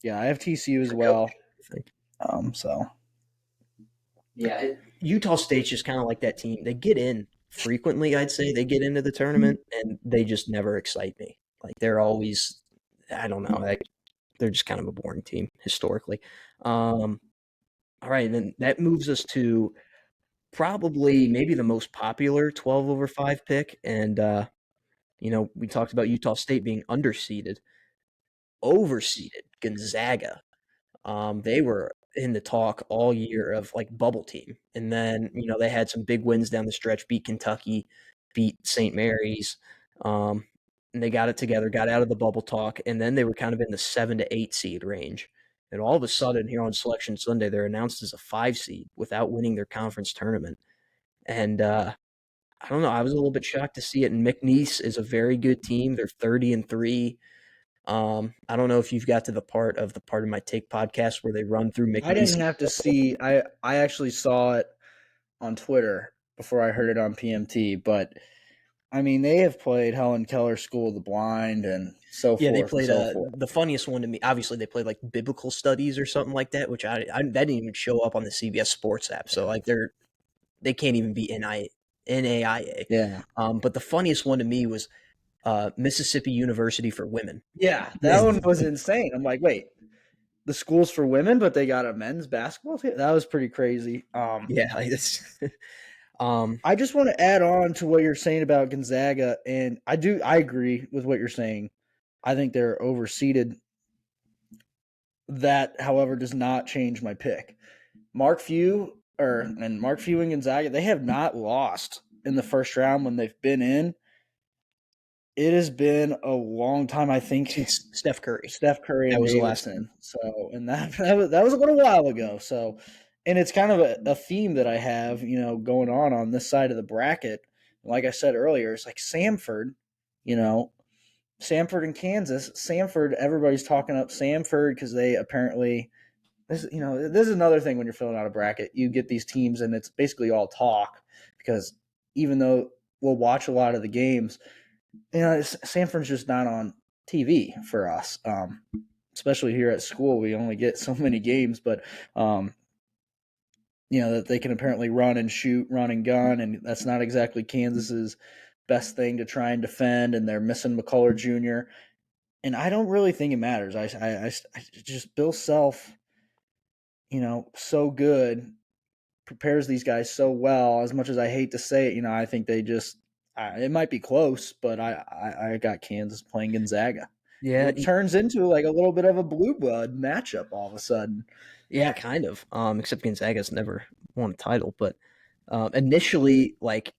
yeah, I have TCU as well. So Yeah, Utah State's just kind of like that team. They get in frequently, I'd say. They get into the tournament, and they just never excite me. Like they're always, I don't know, like they're just kind of a boring team historically. All right, and then that moves us to probably maybe the most popular 12 over 5 pick. And, we talked about Utah State being underseeded, overseeded Gonzaga. They were in the talk all year of like bubble team. And then, they had some big wins down the stretch, beat Kentucky, beat St. Mary's. And they got it together, got out of the bubble talk, and then they were kind of in the 7 to 8 seed range. And all of a sudden, here on Selection Sunday, they're announced as a 5 seed without winning their conference tournament. And I don't know, I was a little bit shocked to see it. And McNeese is a very good team. They're 30-3. I don't know if you've got to the part of my take podcast where they run through I McNeese. didn't have to see. I actually saw it on Twitter before I heard it on PMT, but I mean, they have played Helen Keller School of the Blind and so Yeah, they forth and played so forth. the funniest one to me. Obviously, they played like biblical studies or something like that, which that didn't even show up on the CBS Sports app. So like they can't even be NAIA. Yeah. But the funniest one to me was Mississippi University for women. Yeah, that one was insane. I'm like, wait, the school's for women, but they got a men's basketball team? That was pretty crazy. Yeah, like this. um, I just want to add on to what you're saying about Gonzaga, and I agree with what you're saying. I think they're overseeded. That, however, does not change my pick. Mark Few and Gonzaga, they have not lost in the first round when they've been in. It has been a long time. I think since Steph Curry, Steph Curry that and was the last time. Davidson. So, and that was a little while ago. So, and it's kind of a theme that I have, going on this side of the bracket. Like I said earlier, it's like Samford, you know, Samford and Kansas. Samford, everybody's talking up Samford because they apparently this is another thing when you're filling out a bracket. You get these teams and it's basically all talk because even though we'll watch a lot of the games, Samford's just not on TV for us. Especially here at school, we only get so many games, but that they can apparently run and shoot, run and gun, and that's not exactly Kansas's best thing to try and defend. And they're missing McCullough Jr. And I don't really think it matters. I just Bill Self, so good, prepares these guys so well. As much as I hate to say it, I think they just it might be close, but I got Kansas playing Gonzaga. Yeah, It turns into like a little bit of a blue blood matchup all of a sudden. yeah, kind of. Except Gonzaga's never won a title, but initially, like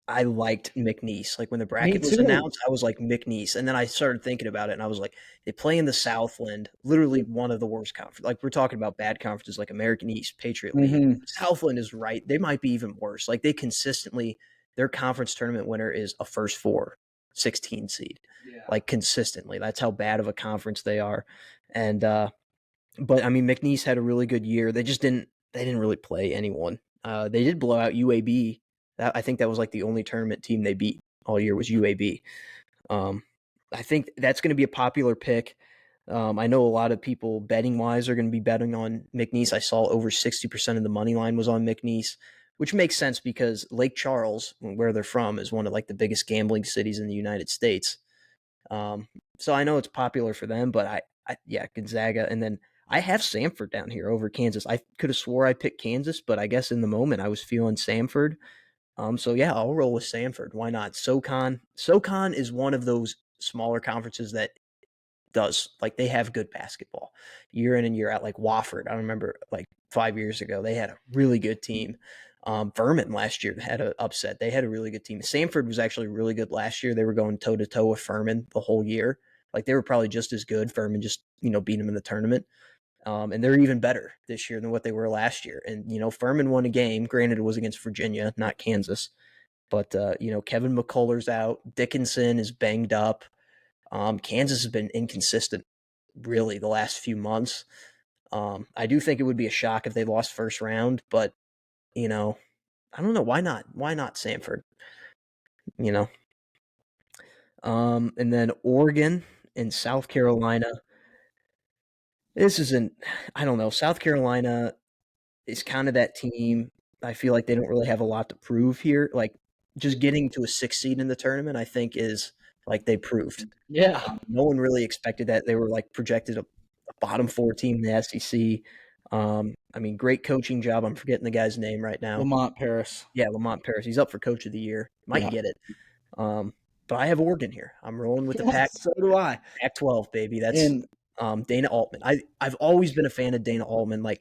I liked McNeese. Like when the Me bracket was too. announced, I was like McNeese, and then I started thinking about it, and I was like, they play in the Southland, literally one of the worst conferences. Like we're talking about bad conferences like American East, Patriot League. Hmm. Southland is right; they might be even worse. Like they consistently, their conference tournament winner is a first four, 16 seed, Yeah. like consistently. That's how bad of a conference they are, and but I mean, McNeese had a really good year. They just didn't. They didn't really play anyone. They did blow out UAB. I think that was like the only tournament team they beat all year was UAB. Um, I think that's going to be a popular pick. I know a lot of people betting wise are going to be betting on McNeese. I saw over 60% of the money line was on McNeese, which makes sense because Lake Charles, where they're from, is one of like the biggest gambling cities in the United States. Um, so I know it's popular for them, but yeah, Gonzaga, and then I have Samford down here over Kansas. I could have swore I picked Kansas, but I guess in the moment I was feeling Samford. So yeah, I'll roll with Samford. Why not? SoCon is one of those smaller conferences that does like they have good basketball year in and year out. Like Wofford, I remember like 5 years ago they had a really good team. Vermont last year had an upset. They had a really good team. Samford was actually really good last year. They were going toe to toe with Furman the whole year. Like they were probably just as good. Furman just beat them in the tournament. And they're even better this year than what they were last year. And Furman won a game. Granted, it was against Virginia, not Kansas. But Kevin McCullough's out. Dickinson is banged up. Kansas has been inconsistent really the last few months. I do think it would be a shock if they lost first round, but you know, I don't know why not. Why not Samford? You know, and then Oregon and South Carolina. This isn't. I don't know. South Carolina is kind of that team. I feel like they don't really have a lot to prove here. Like just getting to a 6 seed in the tournament, I think is like they proved. Yeah. No one really expected that. They were like projected a bottom four team in the SEC. I mean, great coaching job. I'm forgetting the guy's name right now. Lamont Paris. Yeah, Lamont Paris. He's up for Coach of the Year. Might Yeah. get it. Um, but I have Oregon here. I'm rolling with the Yeah, so do I. Pac-12, baby. That's And Dana Altman. I've always been a fan of Dana Altman. Like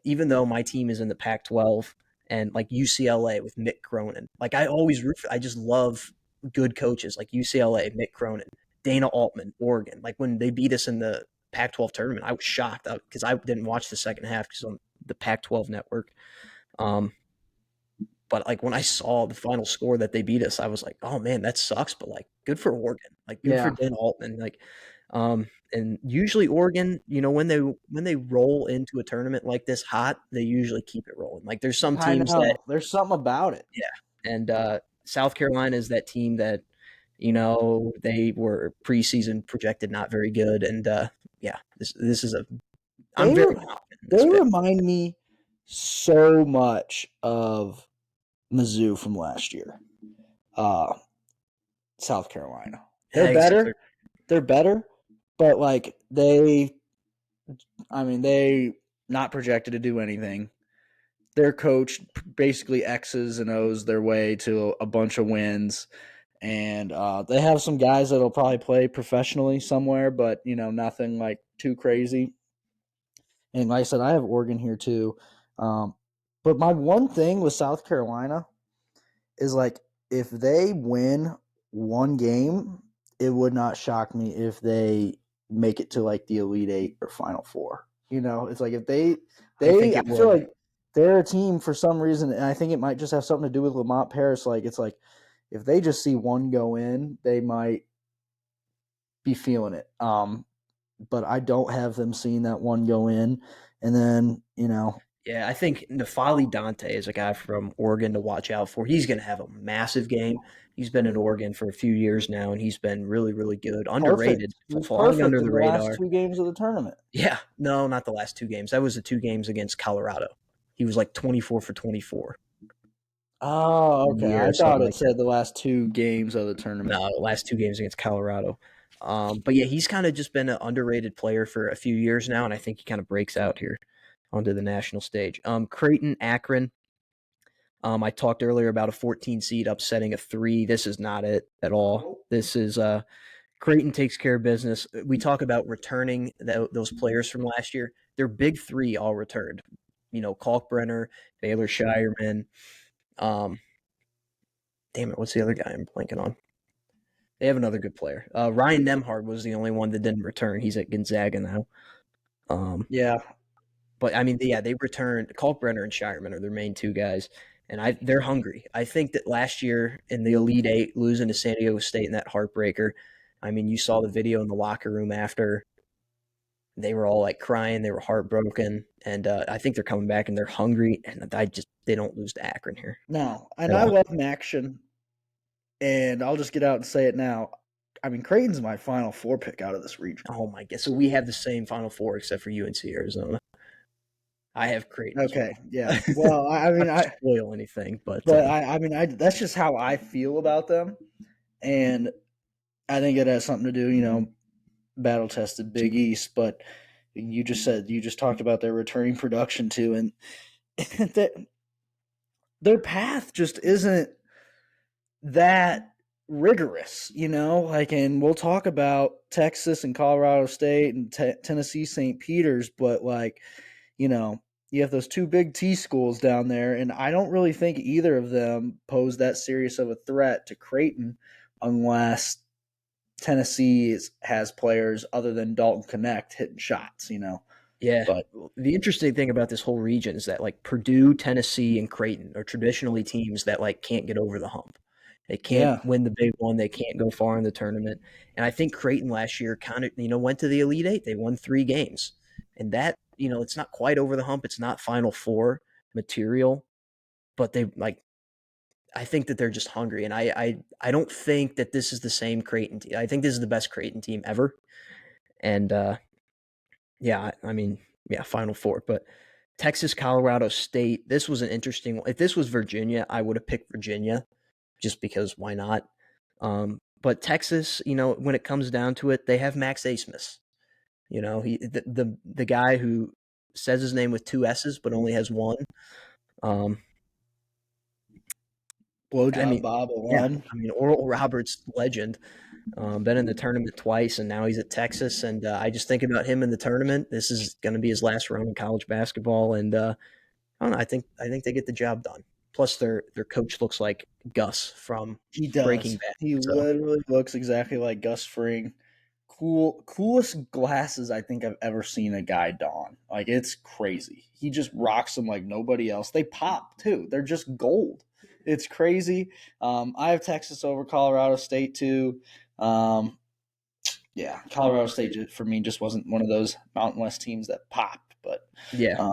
even though my team is in the Pac-12 and like UCLA with Mick Cronin, like I always root for. I just love good coaches like UCLA, Mick Cronin, Dana Altman, Oregon. Like when they beat us in the Pac-12 tournament, I was shocked because I didn't watch the second half because on the Pac-12 network. Um, but like when I saw the final score that they beat us, I was like, oh man, that sucks. But like, good for Oregon. Like, good for yeah, Dan Altman. Like, and usually Oregon, when they roll into a tournament like this hot, they usually keep it rolling. Like, there's some I teams that, know. There's something about it. yeah, and South Carolina is that team that, they were preseason projected not very good, and yeah, this is I'm They very re- confident in this they pick. remind me so much of Mizzou from last year. Uh, South Carolina. They're Except better. They're better, but like they not projected to do anything. Their coach basically X's and O's their way to a bunch of wins, and they have some guys that'll probably play professionally somewhere, but nothing like too crazy. And like I said, I have Oregon here too. Um, but my one thing with South Carolina is like if they win one game, it would not shock me if they make it to like the Elite Eight or Final Four. It's like if I think I it feel would. like they're a team for some reason, and I think it might just have something to do with Lamont Paris. Like it's like if they just see one go in, they might be feeling it. But I don't have them seeing that one go in, and then Yeah, I think Nafali Dante is a guy from Oregon to watch out for. He's going to have a massive game. He's been in Oregon for a few years now, and he's been really, really good. Underrated, perfect. He was flying perfect under in the the last radar. two games of the tournament. Yeah, no, not the last two games. That was the two games against Colorado. He was like 24 for 24 Oh, in the okay. year I or thought something it like that. said the last two games of the tournament. No, last two games against Colorado. But yeah, he's kind of just been an underrated player for a few years now, and I think he kind of breaks out here onto the national stage. Creighton, Akron. I talked earlier about a 14 seed upsetting a 3. This is not it at all. This is Creighton takes care of business. We talk about returning those players from last year. Their big three all returned. Kalkbrenner, Baylor Shireman. Um, damn it, what's the other guy I'm blanking on? They have another good player. Ryan Nemhard was the only one that didn't return. He's at Gonzaga now. Um, Yeah. but I mean, yeah, they returned. Kalkbrenner and Shireman are their main two guys, and they're hungry. I think that last year in the Elite Eight, losing to San Diego State in that heartbreaker. I mean, you saw the video in the locker room after. They were all like crying. They were heartbroken, and I think they're coming back and they're hungry. And they don't lose to Akron here No, and at I all. love Maction, and I'll just get out and say it now. I mean, Creighton's my Final Four pick out of this region. Oh my god! So we have the same Final Four except for UNC Arizona. I have Creighton as Okay, well. yeah. Well, I mean, Not to spoil anything, but but I mean, that's just how I feel about them, and I think it has something to do, battle tested Big East. But you just talked about their returning production too, and that their path just isn't that rigorous, and we'll talk about Texas and Colorado State and Tennessee St. Peter's, but you know, you have those two big T schools down there, and I don't really think either of them pose that serious of a threat to Creighton unless Tennessee has players other than Dalton Connect hitting shots. yeah. But The interesting thing about this whole region is that like Purdue, Tennessee, and Creighton are traditionally teams that like can't get over the hump. They can't yeah, win the big one. They can't go far in the tournament. And I think Creighton last year kind of went to the Elite Eight. They won 3 games, and that it's not quite over the hump. It's not Final Four material, but they like. I think that they're just hungry, and I don't think that this is the same Creighton team. I think this is the best Creighton team ever, and yeah, I mean, yeah, Final Four. But Texas, Colorado State, this was an interesting one. If this was Virginia, I would have picked Virginia just because why not? But Texas, when it comes down to it, they have Max Asmus. The guy who says his name with two S's but only has one. Um, I blowjob mean, Bob yeah, one. I mean, Oral Roberts, legend. Been in the tournament twice, and now he's at Texas. And I just think about him in the tournament. This is going to be his last run in college basketball, and I don't know. I think they get the job done. Plus, their coach looks like Gus from He Breaking does. Bad. He So literally looks exactly like Gus Fring. Coolest glasses I think I've ever seen a guy don. Like it's crazy. He just rocks them like nobody else. They pop too. They're just gold. It's crazy. I have Texas over Colorado State too. Um, yeah, Colorado State for me just wasn't one of those Mountain West teams that popped. But yeah,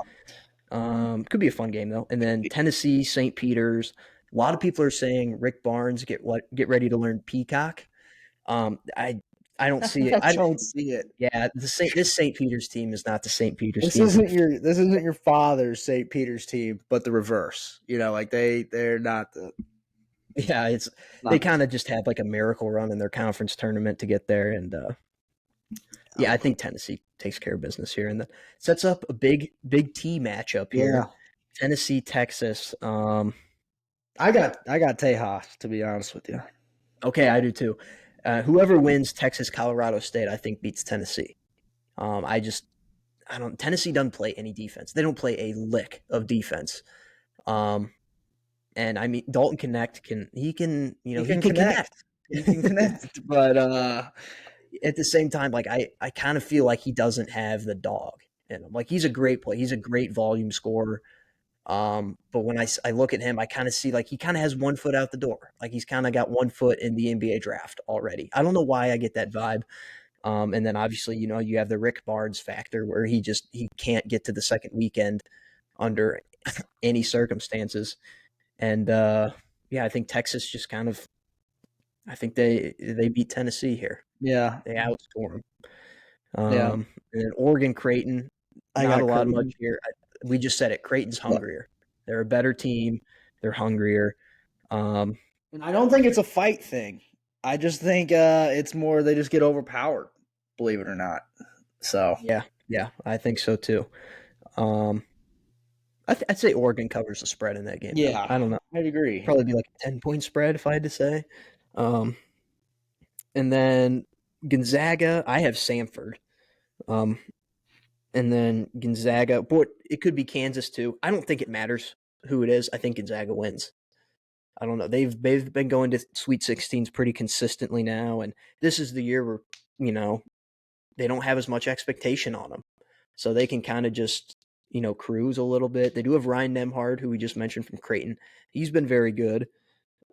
um, could be a fun game though. And then Tennessee, St. Peter's. A lot of people are saying Rick Barnes get ready to learn Peacock. I don't see it. I don't see it. Yeah, this St. Peter's team is not the St. Peter's This team from isn't your father's St. Peter's team, but the reverse. Like they're not the yeah, it's they not the kind of just had like a miracle run in their conference tournament to get there, and yeah, I think Tennessee takes care of business here, and that sets up a big T matchup here. yeah. Tennessee, Texas. I got Tejas, to be honest with you. Okay, I do too. Whoever wins Texas, Colorado State, I think beats Tennessee. I don't. Tennessee doesn't play any defense. They don't play a lick of defense. Um, and I mean Dalton Connect he can He he can can connect. connect. He can connect. But At the same time, like I kind of feel like he doesn't have the dog in him. Like he's a great player. He's a great volume scorer. But when I look at him, I kind of see like he kind of has one foot out the door. Like he's kind of got one foot in the NBA draft already. I don't know why I get that vibe. And then obviously, you have the Rick Barnes factor where he can't get to the second weekend under any circumstances. And yeah, I think Texas just kind of I think they beat Tennessee here. yeah, They outscore them. yeah. And then Oregon, Creighton, I not a got lot of much Creighton. here. We just said it. Creighton's Yeah. hungrier. They're a better team. They're hungrier. Um, And I don't think it's a fight thing. I just think it's more they just get overpowered, believe it or not. So yeah, I think so too. Um, I'd say Oregon covers the spread in that game, though. yeah, I don't know. I'd agree. Probably be like a 10-point spread if I had to say. And then Gonzaga, I have Samford. Um, and then Gonzaga, but it could be Kansas too. I don't think it matters who it is. I think Gonzaga wins. I don't know. They've been going to Sweet 16s pretty consistently now, and this is the year where you know they don't have as much expectation on them, so they can kind of just cruise a little bit. They do have Ryan Nemhard, who we just mentioned from Creighton. He's been very good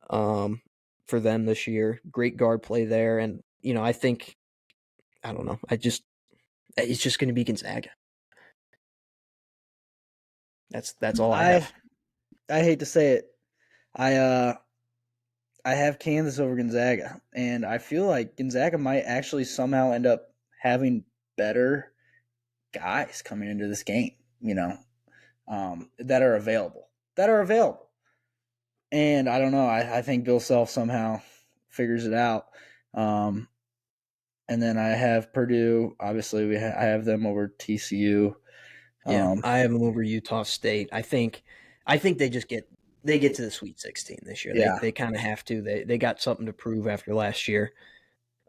um, for them this year. Great guard play there, and I think I don't know. It's just going to be Gonzaga. That's all I I have. I hate to say it. I have Kansas over Gonzaga, and I feel like Gonzaga might actually somehow end up having better guys coming into this game. That are available. That are available. And I don't know. I think Bill Self somehow figures it out. Um, and then I have Purdue. Obviously, I have them over TCU. Yeah, Um, I have them over Utah State. I think they get to the Sweet 16 this year. They yeah, they kind of have to. They got something to prove after last year.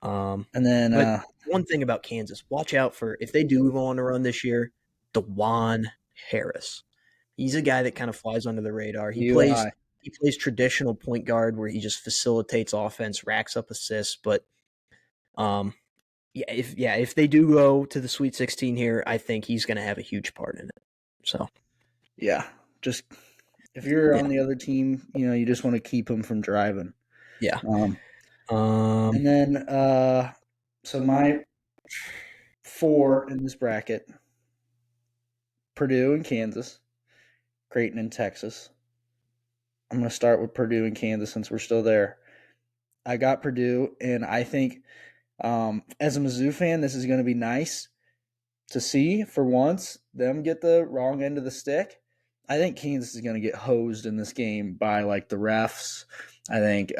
Um, and then but one thing about Kansas, watch out for if they do go on a run this year, DeJuan Harris. He's a guy that kind of flies under the radar. He plays UI. he plays traditional point guard where he just facilitates offense, racks up assists. But um, if they do go to the Sweet 16 here, I think he's going to have a huge part in it. So Yeah, just if you're yeah, on the other team, you just want to keep them from driving. yeah. Um, Um, and then so my four in this bracket: Purdue and Kansas, Creighton and Texas. I'm going to start with Purdue and Kansas since we're still there. I got Purdue, and I think as a Mizzou fan, this is going to be nice to see for once them get the wrong end of the stick. I think Kansas is going to get hosed in this game by like the refs. I think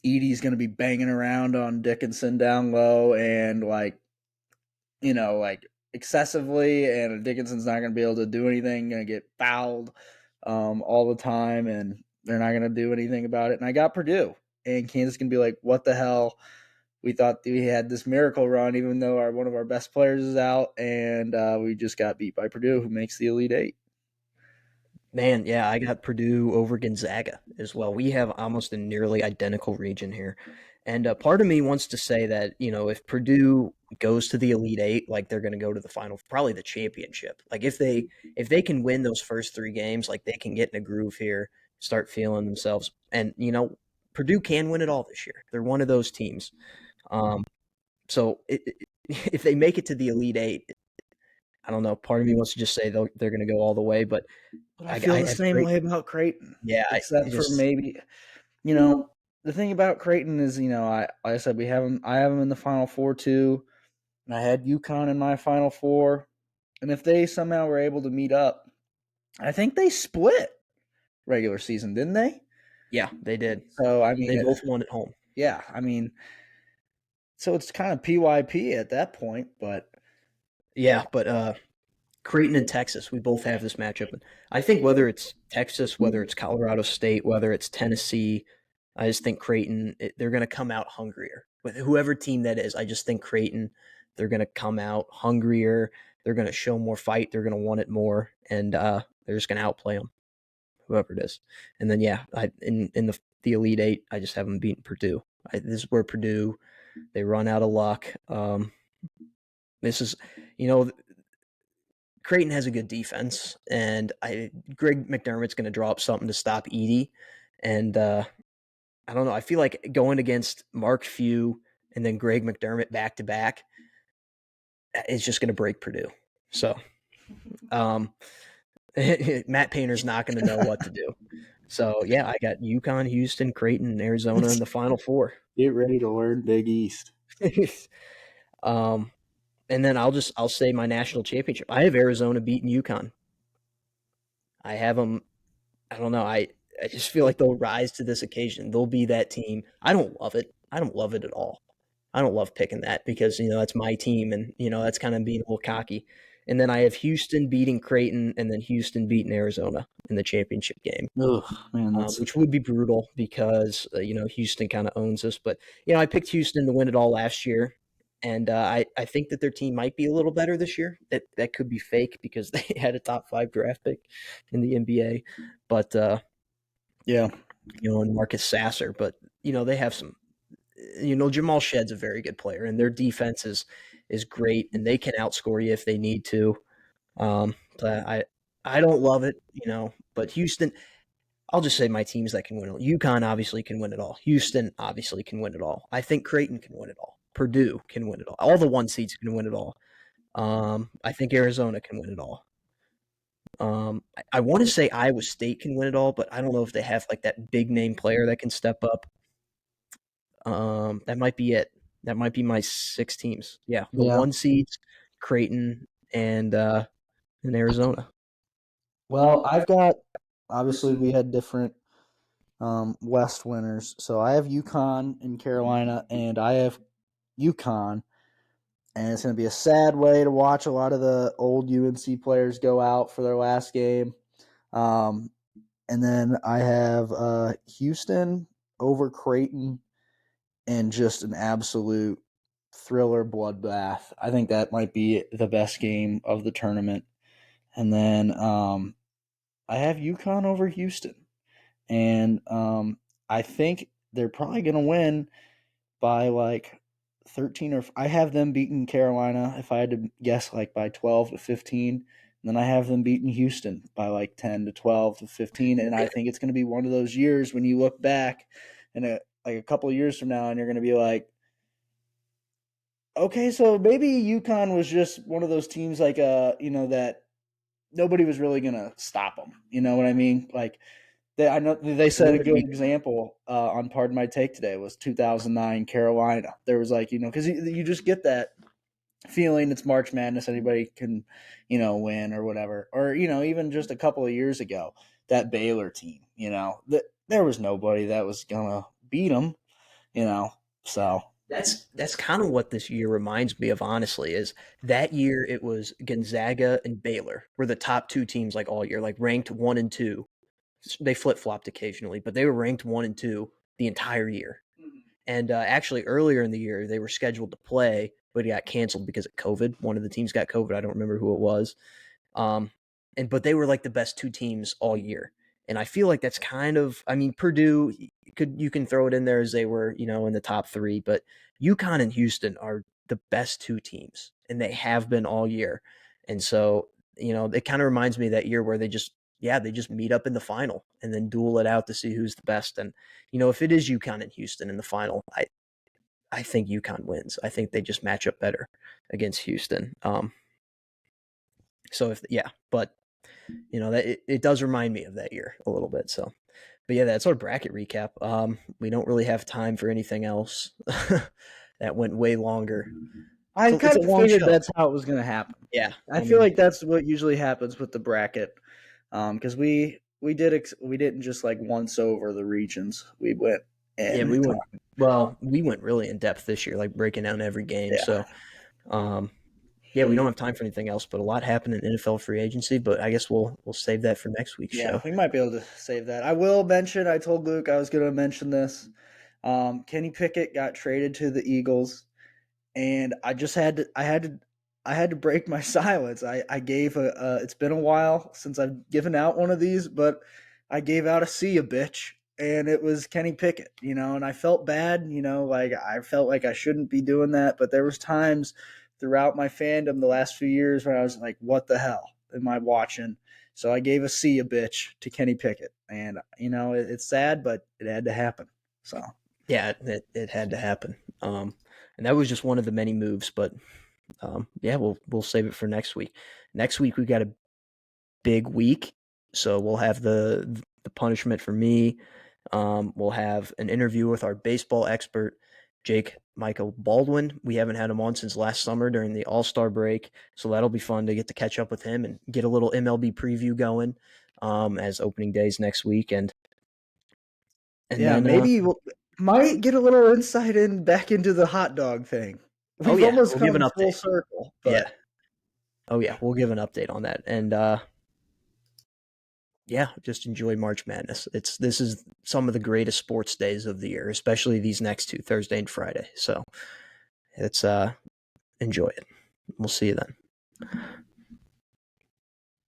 Edie's going to be banging around on Dickinson down low and like excessively, and Dickinson's not going to be able to do anything. Going to get fouled all the time, and they're not going to do anything about it. And I got Purdue, and Kansas can be like, "What the hell? We thought we had this miracle run, even though one of our best players is out, and we just got beat by Purdue, who makes the Elite Eight." Man, yeah, I got Purdue over Gonzaga as well. We have almost a nearly identical region here. And part of me wants to say that, if Purdue goes to the Elite Eight, like they're going to go to the final, probably the championship. Like if they can win those first three games, like they can get in a groove here, start feeling themselves. And, Purdue can win it all this year. They're one of those teams. Um, so if they make it to the Elite Eight, I don't know. Part of me wants to just say they're going to go all the way, but But I I feel the have same great. way about Creighton, Yeah, I except for just maybe, you know, the thing about Creighton is, like I said, I have them in the Final Four too, and I had UConn in my Final Four, and if they somehow were able to meet up, I think they split regular season, didn't they? yeah, they did. So I mean, They both won at home. yeah, I mean, so it's kind of PYP at that point, but Yeah, but Creighton and Texas, we both have this matchup. And I think whether it's Texas, whether it's Colorado State, whether it's Tennessee, I just think Creighton, they're going to come out hungrier. With whoever team that is, I just think Creighton, they're going to come out hungrier. They're going to show more fight. They're going to want it more. And they're just going to outplay them, whoever it is. And then, yeah, in the Elite Eight, I just have them beating Purdue. This is where Purdue, they run out of luck. This is, you know, Creighton has a good defense, and Greg McDermott's going to draw up something to stop Edie. And I don't know. I feel like going against Mark Few and then Greg McDermott back to back is just going to break Purdue. So um, Matt Painter's not going to know what to do. So yeah, I got UConn, Houston, Creighton, and Arizona in the Final Four. get ready to learn Big East. um, and then I'll say my national championship. I have Arizona beating UConn. I have them. I don't know. I just feel like they'll rise to this occasion. They'll be that team. I don't love it. I don't love it at all. I don't love picking that because that's my team, and that's kind of being a little cocky. And then I have Houston beating Creighton and then Houston beating Arizona in the championship game, Ugh, man, that's which would be brutal because, Houston kind of owns us. But, I picked Houston to win it all last year. And I think that their team might be a little better this year. That could be fake because they had a top 5 draft pick in the NBA. But, yeah, and Marcus Sasser. But, they have some, Jamal Shedd's a very good player, and their defense is great, and they can outscore you if they need to. So I don't love it, but Houston. I'll just say my teams that can win it all. UConn obviously can win it all. Houston obviously can win it all. I think Creighton can win it all. Purdue can win it all. All the 1 seeds can win it all. I think Arizona can win it all. I want to say Iowa State can win it all, but I don't know if they have like that big name player that can step up. That might be it. That might be my 6 teams. Yeah, the yeah. 1 seeds, Creighton and Arizona. Well, I've got obviously we had different West winners, so I have UConn in Carolina, and I have UConn, and it's going to be a sad way to watch a lot of the old UNC players go out for their last game. Um, and then I have Houston over Creighton and just an absolute thriller bloodbath. I think that might be the best game of the tournament. And then I have UConn over Houston. And I think they're probably going to win by like 13 or I have them beating Carolina if I had to guess like by 12 to 15. And then I have them beating Houston by like 10 to 12 to 15. And I think it's going to be one of those years when you look back in like a couple of years from now and you're going to be like, okay, so maybe UConn was just one of those teams like that nobody was really going to stop them. You know what I mean? Like I know they said a good example on Pardon My Take today was 2009 Carolina. There was like, because you just get that feeling it's March Madness, anybody can, win or whatever. Or, even just a couple of years ago, that Baylor team, there was nobody that was going to beat them, so. That's kind of what this year reminds me of, honestly, is that year it was Gonzaga and Baylor were the top 2 teams like all year, like ranked 1 and 2. They flip flopped occasionally, but they were ranked 1 and 2 the entire year. And actually, earlier in the year, they were scheduled to play, but it got canceled because of COVID. One of the teams got COVID. I don't remember who it was. Um, but they were like the best 2 teams all year. And I feel like that's kind of, I mean, Purdue you can throw it in there as they were, in the top 3, but UConn and Houston are the best 2 teams, and they have been all year. And so, it kind of reminds me of that year where they just meet up in the final and then duel it out to see who's the best. And if it is UConn and Houston in the final, I think UConn wins. I think they just match up better against Houston. So but that it does remind me of that year a little bit. So, but yeah, that's our bracket recap. We don't really have time for anything else. That went way longer. I So it's kind a of long figured show. that's how it was going to happen. Yeah, I feel like that's what usually happens with the bracket, because we didn't just like once over the regions. We went yeah, and we went really in depth this year, like breaking down every game. yeah, So, um, yeah, we don't have time for anything else, but a lot happened in NFL free agency. But I guess we'll save that for next week's yeah, show. we might be able to save that. I will mention. I told Luke I was going to mention this. Kenny Pickett got traded to the Eagles, and I just had to break my silence. I gave it's been a while since I've given out one of these, but I gave out a see a bitch, and it was Kenny Pickett, and I felt bad, like I felt like I shouldn't be doing that, but there was times throughout my fandom the last few years where I was like, what the hell am I watching? So I gave a see a bitch to Kenny Pickett, and it's sad, but it had to happen. So Yeah, it had to happen. And that was just one of the many moves. But yeah, we'll save it for next week. Next week we got a big week, so we'll have the punishment for me. We'll have an interview with our baseball expert, Jake Michael Baldwin. We haven't had him on since last summer during the All-Star break, so that'll be fun to get to catch up with him and get a little MLB preview going as opening days next week. And yeah, then maybe we'll might get a little insight back into the hot dog thing. oh We've yeah, almost we'll give an come full update. circle, Yeah, but Oh yeah, we'll give an update on that. And yeah, just enjoy March Madness. This is some of the greatest sports days of the year, especially these next two, Thursday and Friday. So it's enjoy it. We'll see you then.